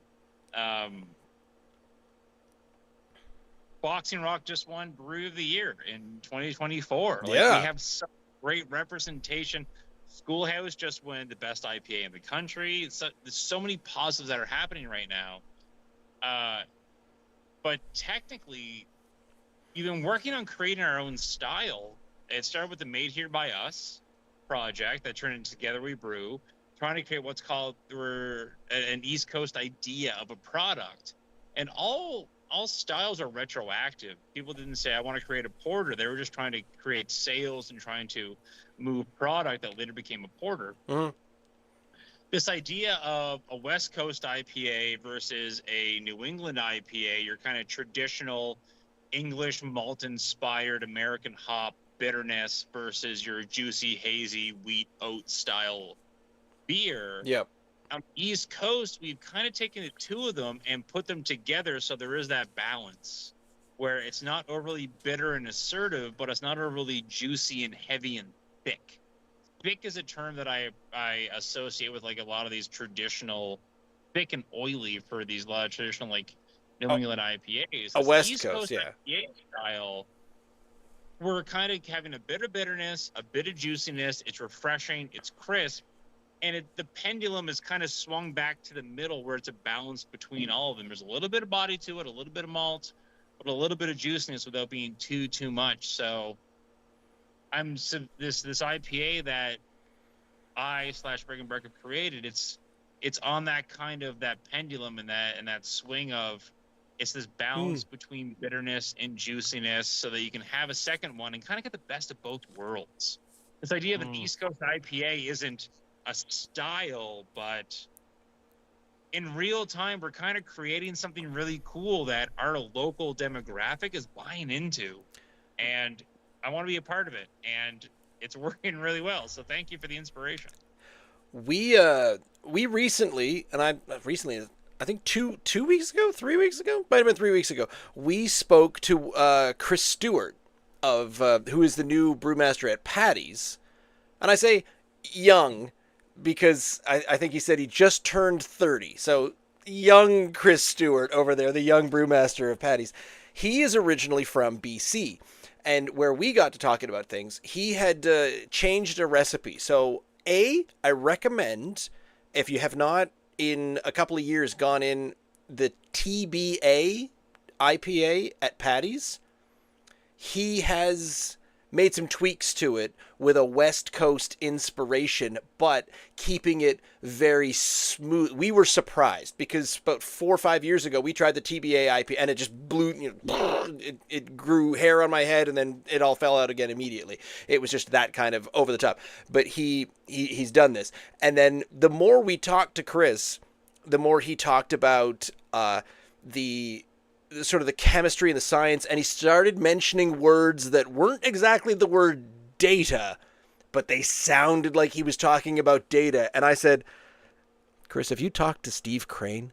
Boxing Rock just won Brew of the Year in 2024. Like, Yeah. we have such great representation. Schoolhouse just won the best IPA in the country. There's so many positives that are happening right now. But technically, we've been working on creating our own style. It started with the Made Here by Us project that turned into Together We Brew, trying to create what's called an East Coast idea of a product. And all styles are retroactive. People didn't say, I want to create a porter. They were just trying to create sales and trying to move product that later became a porter. Mm-hmm. This idea of a West Coast IPA versus a New England IPA, your kind of traditional English malt-inspired American hop bitterness versus your juicy, hazy wheat oat style beer. Yep. On the East Coast, we've kind of taken the two of them and put them together so there is that balance where it's not overly bitter and assertive, but it's not overly juicy and heavy and thick. Thick is a term that I associate with like a lot of these traditional thick and oily for these lot of traditional like New England IPAs. A This West East Coast, yeah. IPA style, we're kind of having a bit of bitterness, a bit of juiciness. It's refreshing, it's crisp, and the pendulum is kind of swung back to the middle where it's a balance between all of them. There's a little bit of body to it, a little bit of malt, but a little bit of juiciness without being too much. So this IPA that Brig Barq have created, it's on that kind of that pendulum and that swing of it's this balance between bitterness and juiciness so that you can have a second one and kind of get the best of both worlds. This idea of an East Coast IPA isn't a style, but in real time, we're kind of creating something really cool that our local demographic is buying into. And I want to be a part of it. And it's working really well. So thank you for the inspiration. We recently, I think 3 weeks ago, might have been 3 weeks ago, we spoke to Chris Stewart of who is the new brewmaster at Patty's, and I say young because I think he said he just turned 30, so young Chris Stewart over there, the young brewmaster of Patty's. He is originally from BC, and where we got to talking about things, he had changed a recipe. So I recommend, if you have not in a couple of years gone in the TBA IPA at Patty's, he has made some tweaks to it with a West Coast inspiration, but keeping it very smooth. We were surprised because about 4 or 5 years ago, we tried the TBA IPA and it just blew, it grew hair on my head and then it all fell out again immediately. It was just that kind of over the top. But he's done this. And then the more we talked to Chris, the more he talked about the sort of the chemistry and the science, and he started mentioning words that weren't exactly the word data, but they sounded like he was talking about data. And I said, Chris, have you talked to Steve Crane?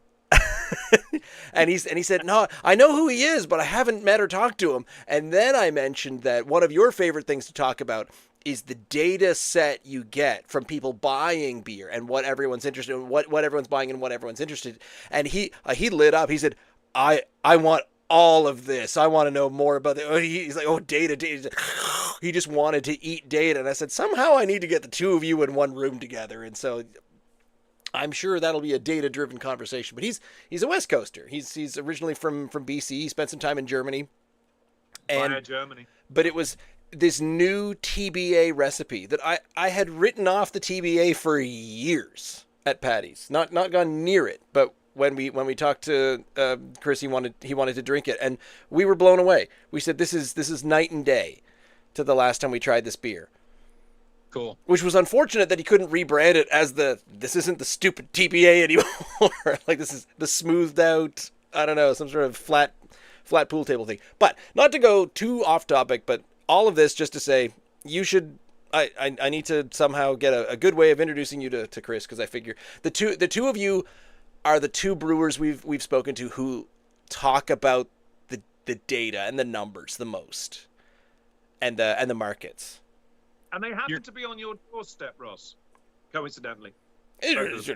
and he said, no, I know who he is, but I haven't met or talked to him. And then I mentioned that one of your favorite things to talk about is the data set you get from people buying beer and what everyone's interested in, what everyone's buying and what everyone's interested in. And he lit up. He said, I want all of this. I want to know more about it. He's like, oh, data. He just wanted to eat data. And I said, somehow I need to get the two of you in one room together. And so I'm sure that'll be a data-driven conversation. But he's a West Coaster. He's originally from BC. He spent some time in Germany. Via Germany. But it was this new TBA recipe that I had written off the TBA for years at Patty's, not gone near it, but when we talked to Chris, he wanted to drink it, and we were blown away. We said this is night and day to the last time we tried this beer. Cool. Which was unfortunate that he couldn't rebrand it as this isn't the stupid TBA anymore. Like, this is the smoothed out, I don't know, some sort of flat pool table thing. But not to go too off topic, but all of this just to say you should. I need to somehow get a good way of introducing you to Chris, because I figure the two of you are the two brewers we've spoken to who talk about the data and the numbers the most, and the markets. And they happen to be on your doorstep, Ross, coincidentally. I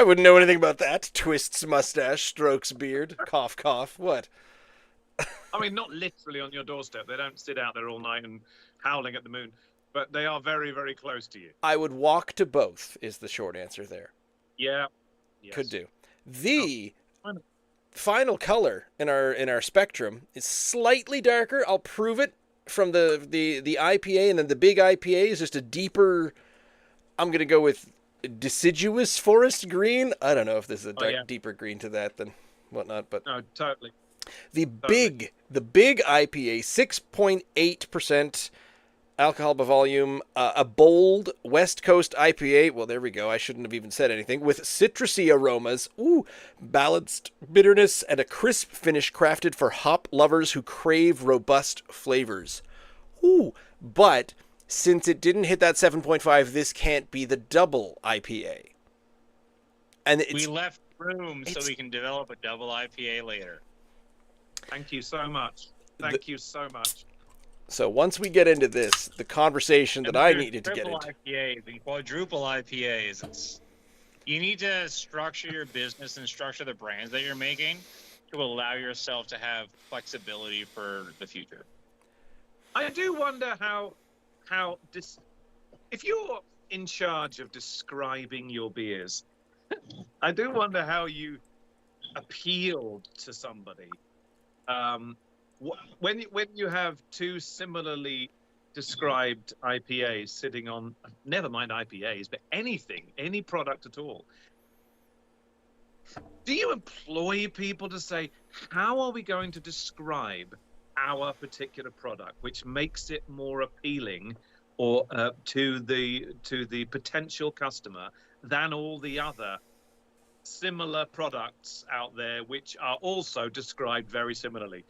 wouldn't know anything about that. Twists mustache, strokes beard, cough, cough. What? I mean, not literally on your doorstep. They don't sit out there all night and howling at the moon, but they are very, very close to you. I would walk to both, is the short answer there. Yeah. Yes. Could do. The final color in our spectrum is slightly darker. I'll prove it from the IPA, and then the Big IPA is just a deeper. I'm gonna go with deciduous forest green. I don't know if there's a deeper green to that than whatnot, but no, totally. The Big IPA, 6.8% alcohol by volume, a bold West Coast IPA. Well, there we go. I shouldn't have even said anything. With citrusy aromas, balanced bitterness, and a crisp finish crafted for hop lovers who crave robust flavors. But since it didn't hit that 7.5, this can't be the double IPA. And we left room so we can develop a double IPA later. Thank you so much. Thank you so much. So once we get into this, the conversation that I needed to get into. Triple IPAs and quadruple IPAs. You need to structure your business and structure the brands that you're making to allow yourself to have flexibility for the future. I do wonder how if you're in charge of describing your beers, I do wonder how you appealed to somebody. When you have two similarly described IPAs sitting on, never mind IPAs, but any product at all, do you employ people to say, how are we going to describe our particular product, which makes it more appealing or to the potential customer than all the other similar products out there which are also described very similarly?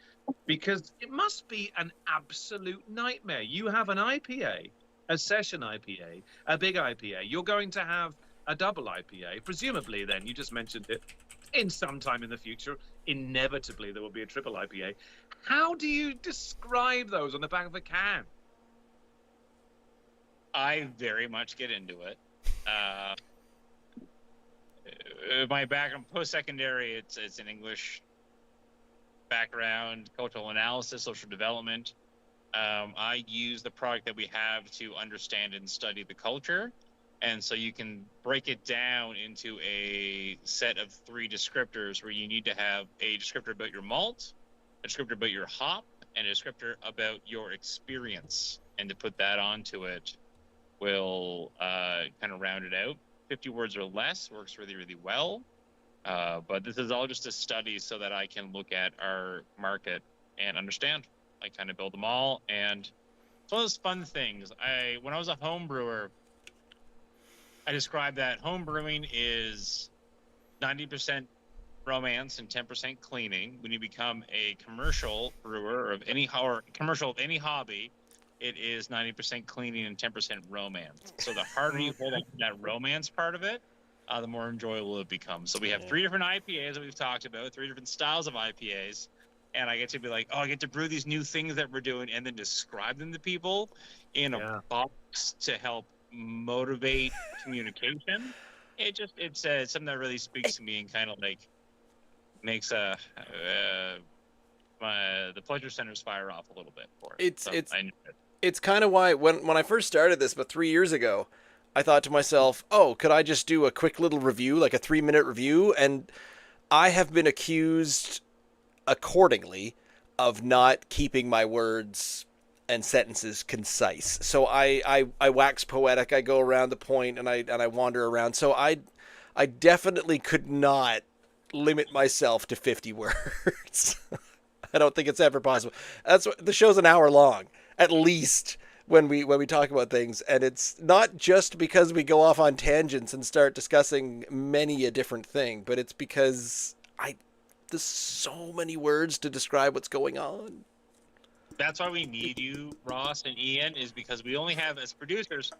Because it must be an absolute nightmare. You have an IPA, a Session IPA, a Big IPA. You're going to have a double IPA. Presumably then, you just mentioned it, in some time in the future, inevitably there will be a triple IPA. How do you describe those on the back of a can? I very much get into it. My background, post-secondary, it's an English background, cultural analysis, social development. I use the product that we have to understand and study the culture. And so you can break it down into a set of 3 descriptors where you need to have a descriptor about your malt, a descriptor about your hop, and a descriptor about your experience. And to put that onto it will kind of round it out. 50 words or less works really, really well. But this is all just a study so that I can look at our market and understand. I kind of build them all. And it's one of those fun things. When I was a home brewer, I described that home brewing is 90% romance and 10% cleaning. When you become a commercial brewer of any hobby, it is 90% cleaning and 10% romance. So the harder you hold on to that romance part of it, the more enjoyable it becomes. So we have 3 different IPAs that we've talked about, 3 different styles of IPAs, and I get to be like, I get to brew these new things that we're doing and then describe them to people in a box to help motivate communication. It's something that really speaks to me and kind of like makes the pleasure centers fire off a little bit for it. It's kind of why when I first started this about 3 years ago, I thought to myself, could I just do a quick little review, like a 3-minute review? And I have been accused accordingly of not keeping my words and sentences concise. So I wax poetic. I go around the point and I wander around. So I definitely could not limit myself to 50 words. I don't think it's ever possible. That's what, the show's an hour long, at least when we talk about things, and it's not just because we go off on tangents and start discussing many a different thing, but it's because there's so many words to describe what's going on. That's why we need you, Ross and Ian, is because we only have, as producers,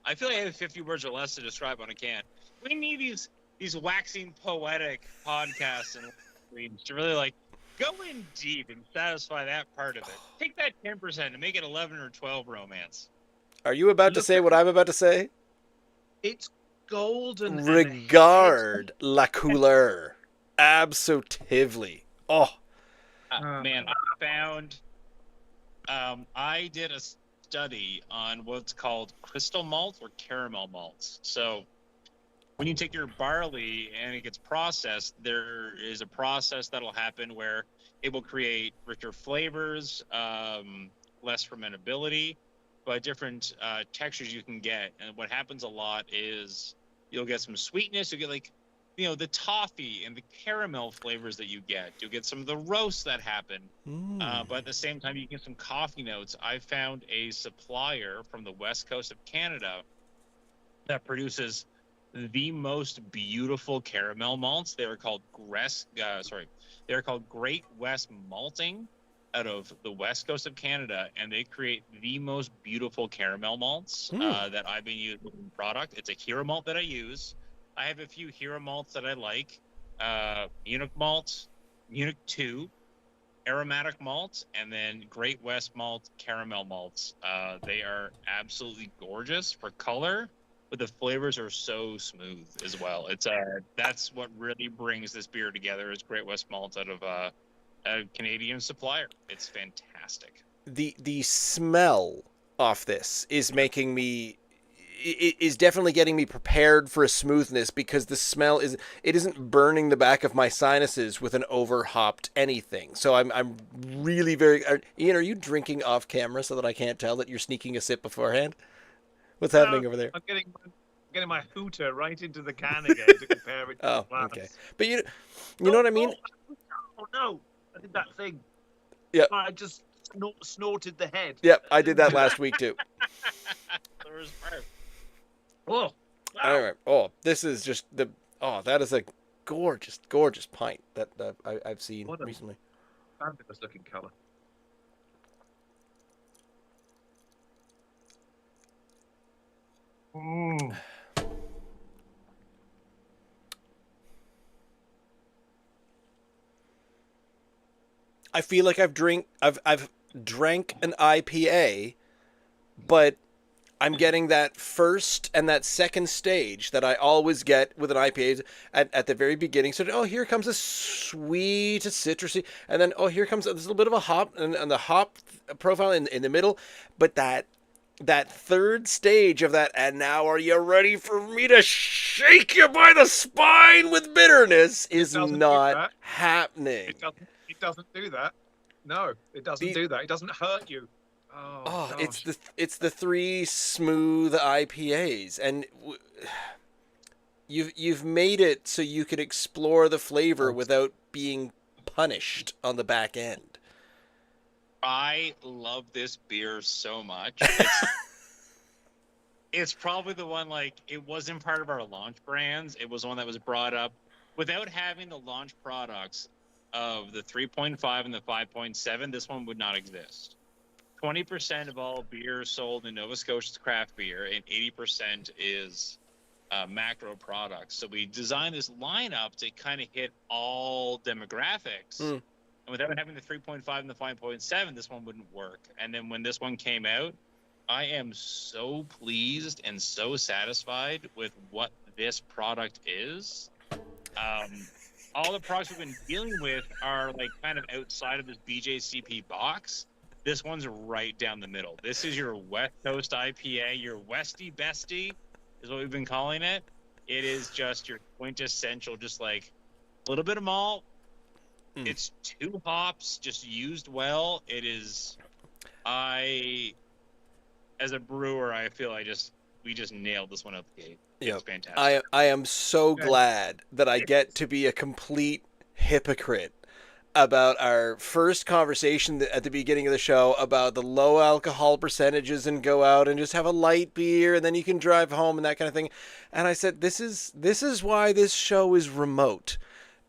I feel like I have 50 words or less to describe on a can. We need these waxing poetic podcasts and streams to really like go in deep and satisfy that part of it. Take that 10% and make it 11 or 12 romance. Are you about to say what I'm about to say? It's golden. Regard la couleur. Absolutely. Oh. Man, I found... I did a study on what's called crystal malt or caramel malts. So when you take your barley and it gets processed, there is a process that'll happen where it will create richer flavors, less fermentability, but different textures you can get. And what happens a lot is you'll get some sweetness. You'll get like, the toffee and the caramel flavors that you get. You'll get some of the roasts that happen. But at the same time, you get some coffee notes. I found a supplier from the west coast of Canada that produces the most beautiful caramel malts. They are called Great West Malting out of the west coast of Canada, and they create the most beautiful caramel malts that I've been using in the product. It's a hero malt that I use. I have a few hero malts that I like. Munich malt, Munich 2, aromatic malt, and then Great West malt, caramel malts. They are absolutely gorgeous for color, but the flavors are so smooth as well. It's that's what really brings this beer together is Great West malt out of a Canadian supplier. It's fantastic. The smell off this is making me is definitely getting me prepared for a smoothness, because the smell isn't burning the back of my sinuses with an over hopped anything. So I'm really very Ian, are you drinking off camera so that I can't tell that you're sneaking a sip beforehand? What's happening over there? I'm getting my hooter right into the can again to compare it to the glass. Okay. But you know what I mean? Oh no, I did that thing. Yeah. I just snorted the head. Yep, I did that last week too. Oh, wow. All right. Oh, this is just that is a gorgeous pint that I've seen recently. Fabulous looking color. I feel like I've drank an IPA, but I'm getting that first and that second stage that I always get with an IPA at the very beginning. So, here comes a sweet, citrusy, and then, here comes there's a little bit of a hop, and the hop profile in the middle. But that third stage of that, and now are you ready for me to shake you by the spine with bitterness, is not happening. It doesn't do that. No, it doesn't do that. It doesn't hurt you. Oh, it's the three smooth IPAs, and you've made it so you could explore the flavor without being punished on the back end. I love this beer so much. It's probably the one, it wasn't part of our launch brands. It was one that was brought up without having the launch products of the 3.5 and the 5.7. This one would not exist. 20% of all beer sold in Nova Scotia's craft beer, and 80% is macro products. So we designed this lineup to kind of hit all demographics. And without having the 3.5 and the 5.7, this one wouldn't work. And then when this one came out, I am so pleased and so satisfied with what this product is. All the products we've been dealing with are kind of outside of this BJCP box. This one's right down the middle. This is your West Coast IPA, your Westy Bestie is what we've been calling it. It is just your quintessential, just a little bit of malt, It's 2 hops just used well. It is. As a brewer, I feel we just nailed this one out the gate. Yep. It's fantastic. I am so glad that I get to be a complete hypocrite about our first conversation at the beginning of the show about the low alcohol percentages and go out and just have a light beer and then you can drive home and that kind of thing. And I said, this is why this show is remote.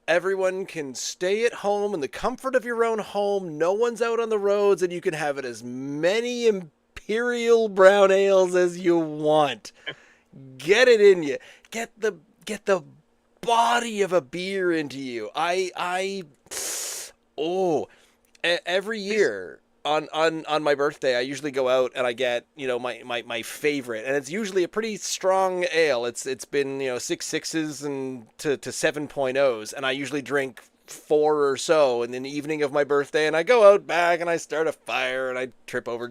Everyone can stay at home in the comfort of your own home. No one's out on the roads, and you can have it as many imperial brown ales as you want. Get it in you. Get the body of a beer into you. Every year on my birthday, I usually go out and I get, my favorite, and it's usually a pretty strong ale. It's been, 6.6s and to 7.0s, and I usually drink 4 or so in the evening of my birthday, and I go out back and I start a fire and I trip over.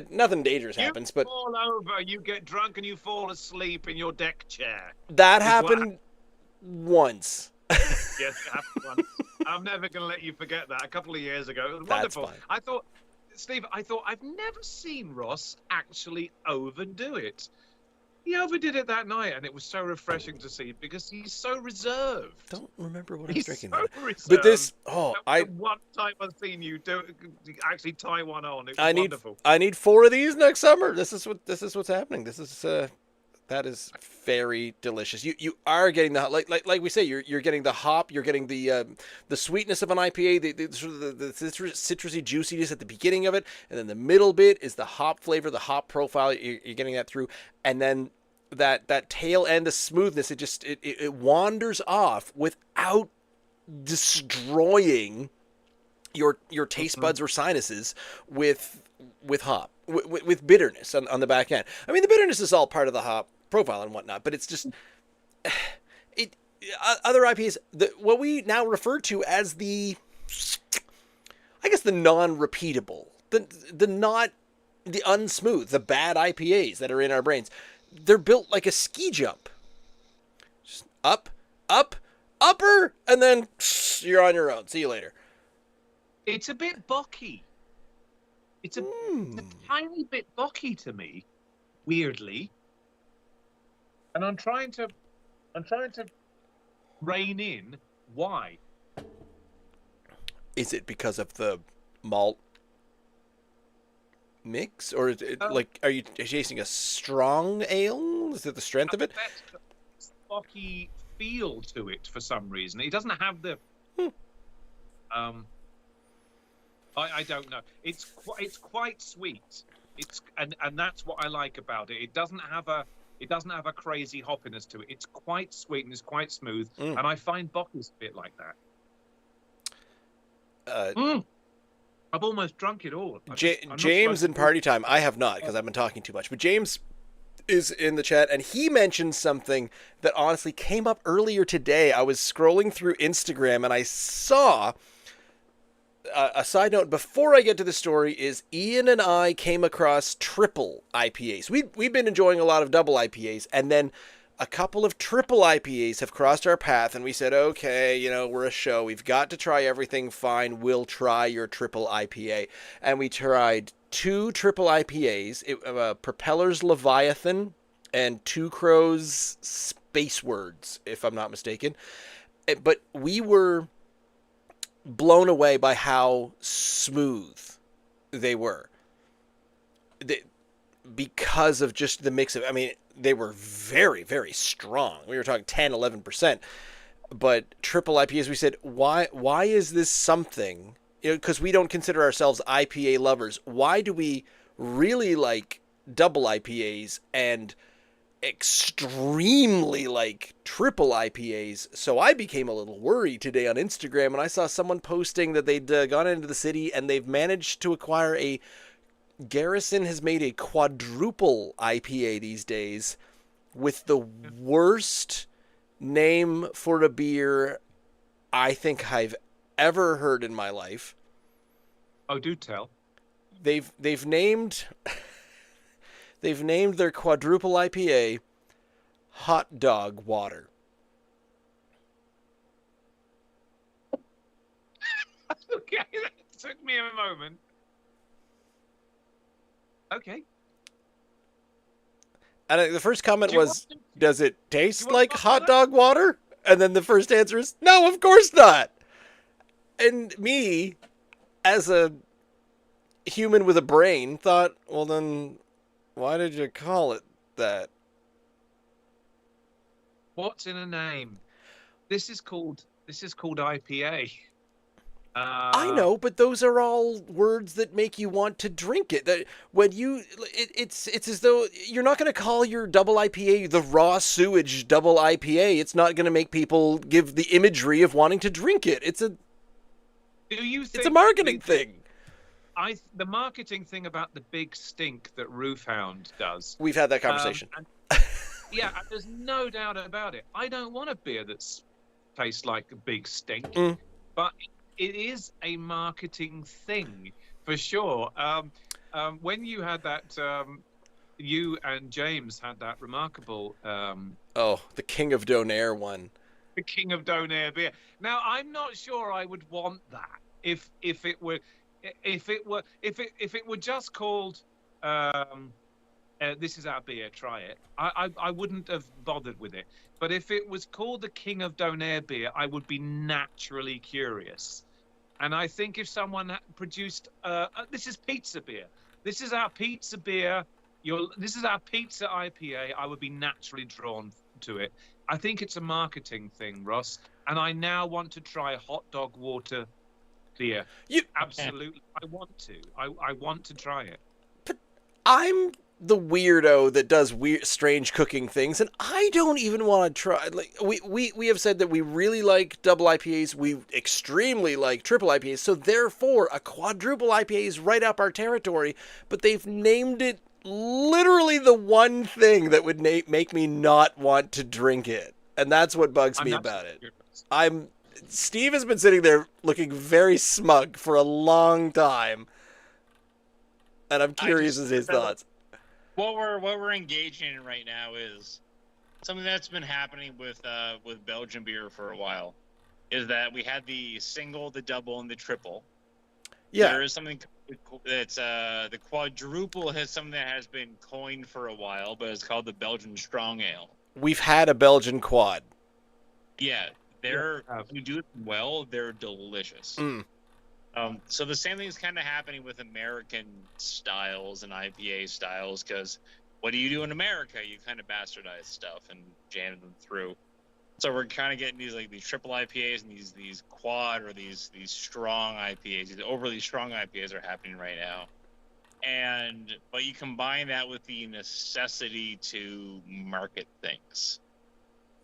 Nothing dangerous happens, but fall over, you get drunk and you fall asleep in your deck chair. that happened once. Yes, it happened once. I'm never going to let you forget that. A couple of years ago, it was wonderful. That's fine. I thought, Steve, I've never seen Ross actually overdo it. He overdid it that night, and it was so refreshing to see because he's so reserved. Don't remember what I was He's drinking. so Then. reserved. But this, The one time I've seen you actually tie one on. It was wonderful. I need 4 of these next summer. This is what's happening. That is very delicious. You are getting the like we say, you're getting the hop, you're getting the sweetness of an IPA, the sort of the citrusy juiciness at the beginning of it, and then the middle bit is the hop flavor, the hop profile. You're getting that through, and then that tail end, the smoothness. It wanders off without destroying your taste buds or sinuses with hop, with bitterness on the back end. I mean, the bitterness is all part of the hop profile and whatnot, but it's just other IPAs, what we now refer to as the non-repeatable, the not the unsmooth, the bad IPAs that are in our brains. They're built like a ski jump, just up, upper, and then you're on your own. See you later. It's a bit bocky. It's a tiny bit bocky to me, weirdly. And I'm trying to rein in why. Is it because of the malt mix, or is it, are you chasing a strong ale? Is it the strength of it? That's bocky feel to it for some reason. It doesn't have the. I don't know. It's quite sweet. And that's what I like about it. It doesn't have a crazy hoppiness to it. It's quite sweet and it's quite smooth. And I find Bocky's a bit like that. I've almost drunk it all. James in Party Time, I have not because I've been talking too much. But James is in the chat and he mentioned something that honestly came up earlier today. I was scrolling through Instagram and I saw a side note before I get to the story is Ian and I came across triple IPAs. We've been enjoying a lot of double IPAs, and then a couple of triple IPAs have crossed our path, and we said, okay, we're a show. We've got to try everything. Fine, we'll try your triple IPA. And we tried 2 triple IPAs, Propeller's Leviathan and Two Crows Space Words, if I'm not mistaken. But we were blown away by how smooth they were. Because of just the mix of, they were very, very strong. We were talking 10, 11%. But triple IPAs, we said, why is this something? Because we don't consider ourselves IPA lovers. Why do we really like double IPAs and extremely like triple IPAs? So I became a little worried today on Instagram, and I saw someone posting that they'd gone into the city and they've managed to acquire Garrison has made a quadruple IPA these days with the worst name for a beer I think I've ever heard in my life. Oh, do tell. They've named their quadruple IPA Hot Dog Water. Okay, that took me a moment. Okay. And the first comment Do you was, want to, does it do taste you want to like talk hot about dog water? And then the first answer is, no, of course not. And me, as a human with a brain, thought, well, then why did you call it that? what's in a name? This is called IPA. I Um, know, but those are all words that make you want to drink it. That when you, it's as though you're not going to call your double IPA the raw sewage double IPA. It's not going to make people give the imagery of wanting to drink it. do you It's a think marketing thing. the marketing thing about the big stink that Roofhound does? We've had that conversation. And yeah, and there's no doubt about it. I don't want a beer that tastes like a big stink, Mm. but it is a marketing thing for sure. When you had that, you and James had that remarkable Oh, the King of Donair one. the King of Donair beer. Now, I'm not sure I would want that if it were just called this is our beer, try it. I wouldn't have bothered with it. But if it was called the King of Donair beer, I would be naturally curious. And I think if someone produced, this is pizza beer. This is our pizza beer. This is our pizza IPA. I would be naturally drawn to it. I think it's a marketing thing, Ross. And I now want to try hot dog water beer. You, Absolutely, I want to. I want to try it. I'm the weirdo that does weird, strange cooking things, and I don't even want to try. Like we have said that we really like double IPAs, we extremely like triple IPAs, so therefore a quadruple IPA is right up our territory. But they've named it literally the one thing that would make me not want to drink it, and that's what bugs me about it. Steve has been sitting there looking very smug for a long time, and I'm curious as his thoughts. What we're engaging in right now is something that's been happening with Belgian beer for a while. Is that we had the single, the double, and the triple. Yeah, There is something that's the quadruple has something that has been coined for a while, but it's called the Belgian Strong Ale. we've had a Belgian quad. Yeah, you do it well, they're delicious. Mm. So the same thing is kind of happening with American styles and IPA styles, because what do you do in America? You kind of bastardize stuff and jam them through. So we're kind of getting these triple IPAs and these quad or these strong IPAs. These overly strong IPAs are happening right now. But you combine that with the necessity to market things.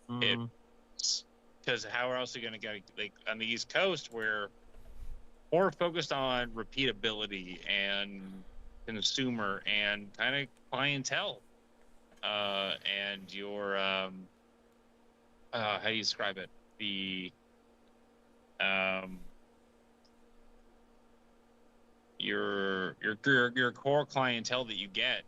Because how else are you going to get, like, on the East Coast, where more focused on repeatability and consumer and kind of clientele, and your how do you describe it? Your core clientele that you get.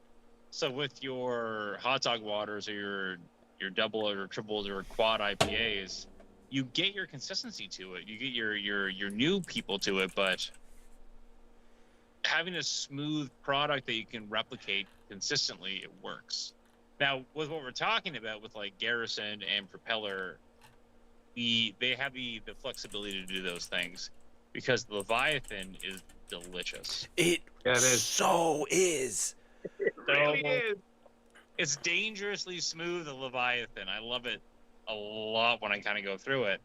So with your hot dog waters or your double or triples or quad IPAs, you get your consistency to it. You get your new people to it, but having a smooth product that you can replicate consistently, it works. Now, with what we're talking about with like Garrison and Propeller, they have the flexibility to do those things because the Leviathan is delicious. It is. So is. It really is. It's dangerously smooth, the Leviathan. I love it a lot when I kind of go through it.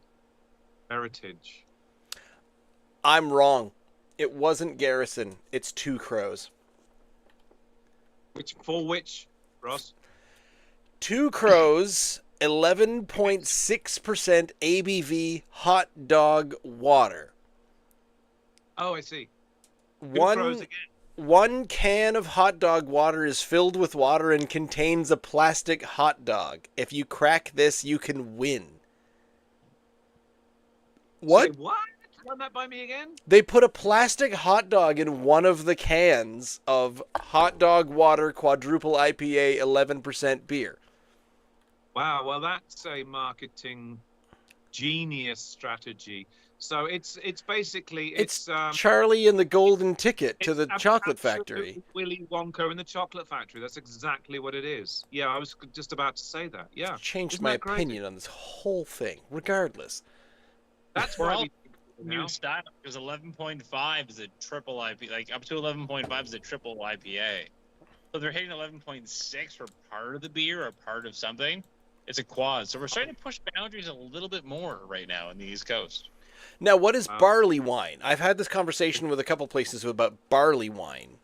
Heritage. I'm wrong. It wasn't Garrison. It's Two Crows. Which, Ross? Two Crows, 11.6% ABV hot dog water. Oh, I see. Two Crows again. One can of hot dog water is filled with water and contains a plastic hot dog. If you crack this, you can win. What? Say what? Run that by me again? They put a plastic hot dog in one of the cans of hot dog water quadruple IPA 11% beer. Wow, well, that's a marketing genius strategy. So it's basically It's Charlie and the Golden Ticket to it's the chocolate absolutely factory. Willy Wonka in the chocolate factory. That's exactly what it is. Yeah, I was just about to say that. Yeah, Changed isn't my that crazy? opinion on this whole thing, regardless. That's We're why all we new now. style because 11.5 is a triple IPA, like up to 11.5 is a triple IPA. So they're hitting 11.6 for part of the beer or part of something. It's a quad. So we're starting to push boundaries a little bit more right now in the East Coast. Now, what is Wow. barley wine? I've had this conversation with a couple places about barley wine.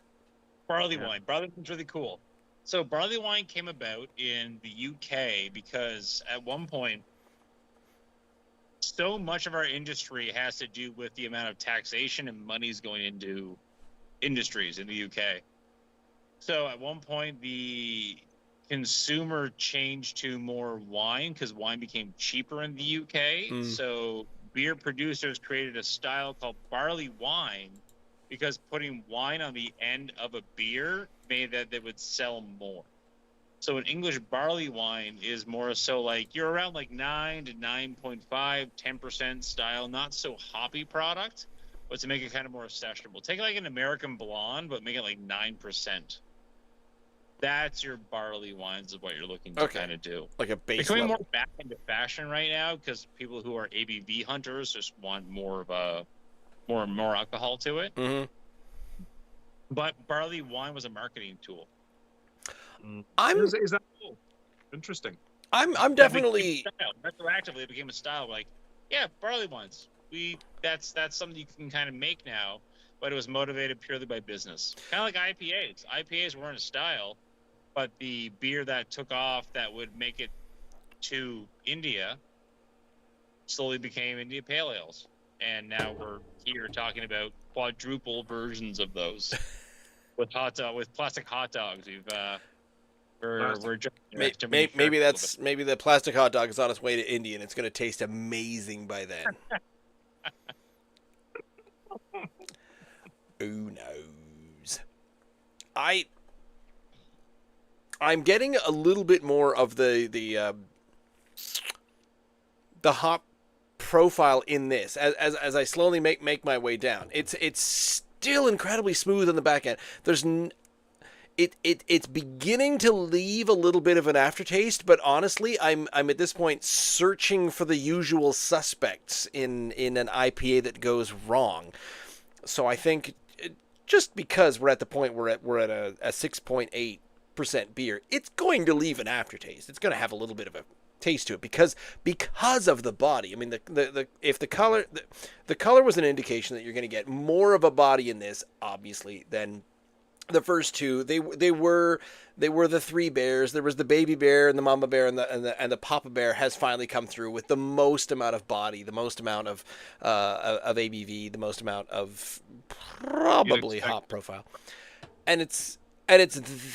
Barley Yeah. wine. Barley wine's really cool. So barley wine came about in the UK because at one point, so much of our industry has to do with the amount of taxation and money's going into industries in the UK. So at one point, the consumer changed to more wine because wine became cheaper in the UK. Mm. So beer producers created a style called barley wine because putting wine on the end of a beer made that they would sell more. So an English barley wine is more so like you're around like 9 to 9.5, 10% style, not so hoppy product, but to make it kind of more sessionable. Take like an American blonde, but make it like 9%. That's your barley wines is what you're looking to Okay. kind of do. Like a They're base coming level. more back into fashion right now because people who are ABV hunters just want more of a more alcohol to it. Mm-hmm. But barley wine was a marketing tool. Is that cool? Interesting. I'm That became definitely. a style. Retroactively, it became a style. Like, yeah, barley wines. That's something you can kind of make now, but it was motivated purely by business. Kind of like IPAs. IPAs weren't a style, but the beer that took off that would make it to India slowly became India Pale Ales, and now we're here talking about quadruple versions of those with plastic hot dogs. We're jumping to Maybe the plastic hot dog is on its way to India, and it's going to taste amazing by then. Who knows? I'm getting a little bit more of the hop profile in this as I slowly make my way down. It's still incredibly smooth on the back end. It's beginning to leave a little bit of an aftertaste, but honestly, I'm at this point searching for the usual suspects in an IPA that goes wrong. So I think just because we're at the point we're at a 6.8% beer, it's going to leave an aftertaste. It's going to have a little bit of a taste to it because of the body. I mean, if the color was an indication that you're going to get more of a body in this, obviously, than the first two. They were the three bears. There was the baby bear and the mama bear, and the papa bear has finally come through with the most amount of body, the most amount of ABV, the most amount of probably hop profile, and it's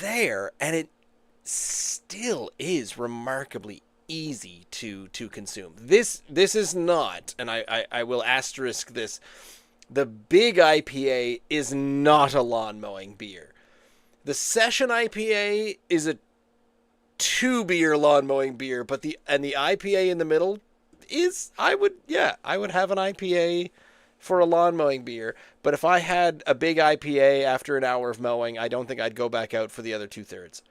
there, and it still is remarkably easy to consume. This is not, and I will asterisk this. The Big IPA is not a lawn mowing beer. The Session IPA is a 2-beer lawn mowing beer, but the IPA in the middle is I would have an IPA for a lawn mowing beer. But if I had a Big IPA after an hour of mowing, I don't think I'd go back out for the other 2/3.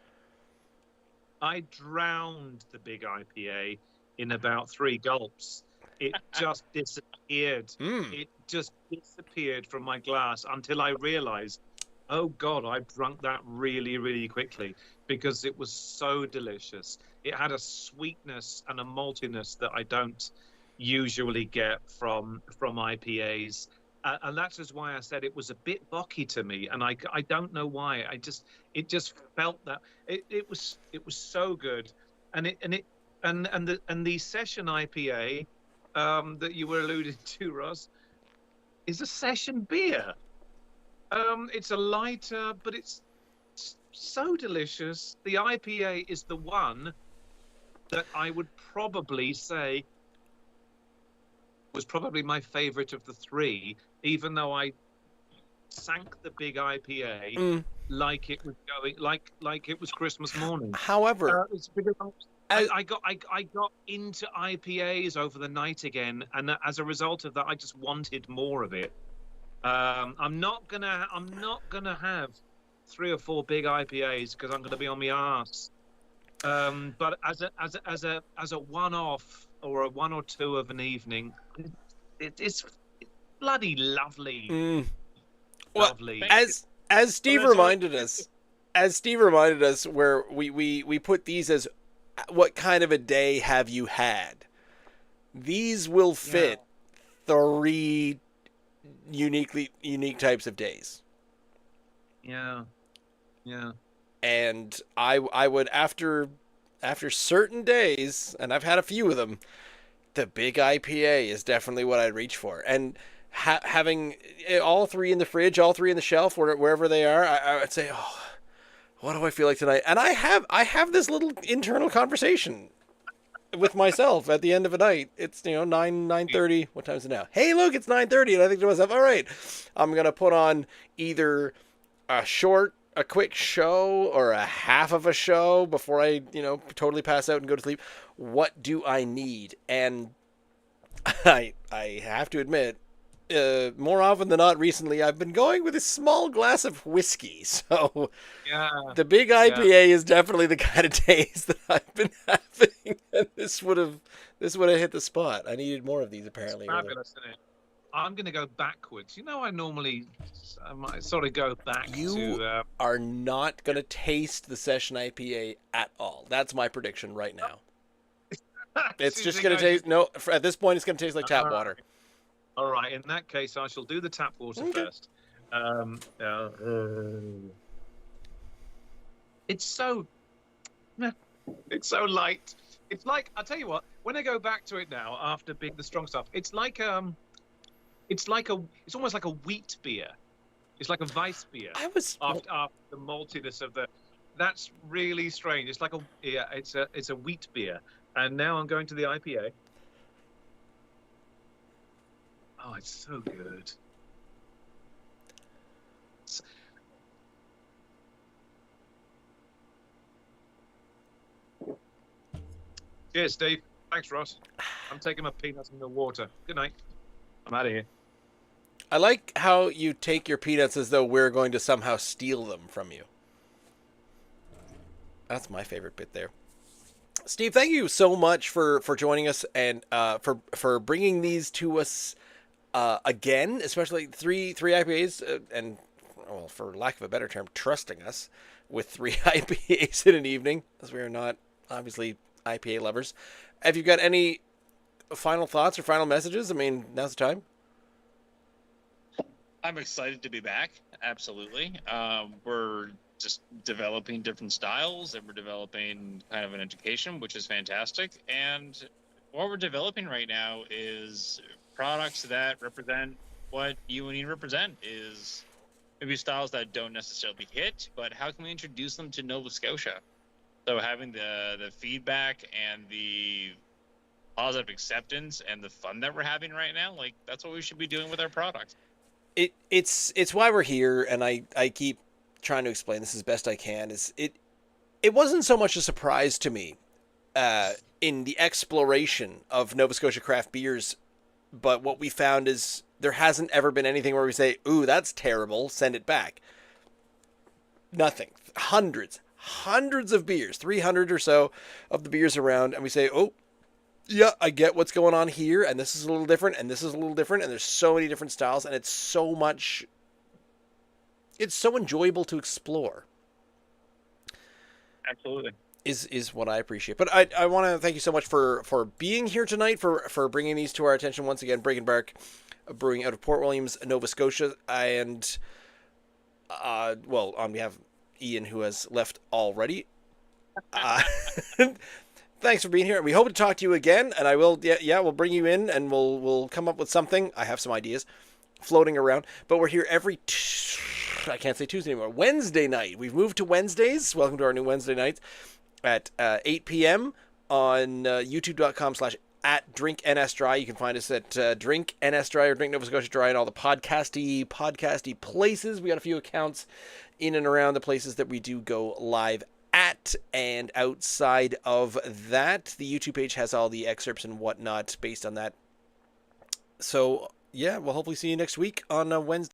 I drowned the Big IPA in about 3 gulps. It just disappeared. It just disappeared from my glass until I realized, oh God, I drunk that really, really quickly because it was so delicious. It had a sweetness and a maltiness that I don't usually get from IPAs. And that is why I said it was a bit bocky to me, and I don't know why. It just felt that it was so good, and the Session IPA that you were alluding to, Ross, is a session beer. It's a lighter, but it's so delicious. The IPA is the one that I would probably say was probably my favorite of the 3, even though I sank the Big IPA like it was going like it was Christmas morning. However, it's because I got into IPAs over the night again, and as a result of that, I just wanted more of it. I'm not gonna have 3 or 4 big IPAs because I'm gonna be on my arse. But as a one-off or a 1 or 2 of an evening, it's bloody lovely. Lovely. Well, as Steve reminded us, where we put these as what kind of a day have you had? These will fit 3 unique types of days. Yeah. And I would after certain days, and I've had a few of them, the Big IPA is definitely what I'd reach for. And having all 3 in the fridge, all 3 in the shelf, wherever they are, I would say, oh, what do I feel like tonight? And I have this little internal conversation with myself at the end of a night. It's 9:30. What time is it now? Hey, look, it's 9:30, and I think to myself, all right, I'm gonna put on either a quick show or a half of a show before I totally pass out and go to sleep. What do I need? And I have to admit, more often than not recently, I've been going with a small glass of whiskey. So the Big IPA is definitely the kind of days that I've been having. And this would have hit the spot. I needed more of these, apparently. It's fabulous, isn't it? I'm going to go backwards. I might sort of go back You are not going to taste the Session IPA at all. That's my prediction right now. It's just going to taste, at this point, it's going to taste like tap water. All right, in that case, I shall do the tap water first. It's so light. It's like, I'll tell you what, when I go back to it now after the strong stuff, it's almost like a wheat beer. It's like a Weiss beer. After the maltiness of that's really strange. It's like it's a wheat beer. And now I'm going to the IPA. Oh, it's so good. Cheers, Steve. Thanks, Ross. I'm taking my peanuts in the water. Good night. I'm out of here. I like how you take your peanuts as though we're going to somehow steal them from you. That's my favorite bit there. Steve, thank you so much for joining us and for bringing these to us again, especially three IPAs and, well, for lack of a better term, trusting us with 3 IPAs in an evening, as we are not obviously IPA lovers. Have you got any final thoughts or final messages? I mean, now's the time. I'm excited to be back. Absolutely. We're just developing different styles, and we're developing kind of an education, which is fantastic. And what we're developing right now is products that represent what you and Ian represent, is maybe styles that don't necessarily hit, but how can we introduce them to Nova Scotia? So having the feedback and the positive acceptance and the fun that we're having right now, like, that's what we should be doing with our products. It's why we're here, and I keep trying to explain this as best I can. It wasn't so much a surprise to me in the exploration of Nova Scotia craft beers, but what we found is there hasn't ever been anything where we say, ooh, that's terrible, send it back. Nothing. Hundreds of beers, 300 or so of the beers around, and we say, oh, yeah, I get what's going on here, and this is a little different, and this is a little different, and there's so many different styles, and it's so enjoyable to explore. Absolutely. Is what I appreciate. But I want to thank you so much for being here tonight, for bringing these to our attention once again. Brig Barq Brewing out of Port Williams, Nova Scotia, and well, on behalf of Ian, who has left already, thanks for being here. We hope to talk to you again, and I will. We'll bring you in, and we'll come up with something. I have some ideas floating around, but we're here every. I can't say Tuesday anymore. Wednesday night. We've moved to Wednesdays. Welcome to our new Wednesday nights at 8 p.m. on youtube.com/@drinknsdry. You can find us at Drink NS Dry or Drink Nova Scotia Dry and all the podcasty places. We got a few accounts in and around the places that we do go live at. that. And outside of that, the YouTube page has all the excerpts and whatnot based on that. So, yeah, we'll hopefully see you next week on Wednesday.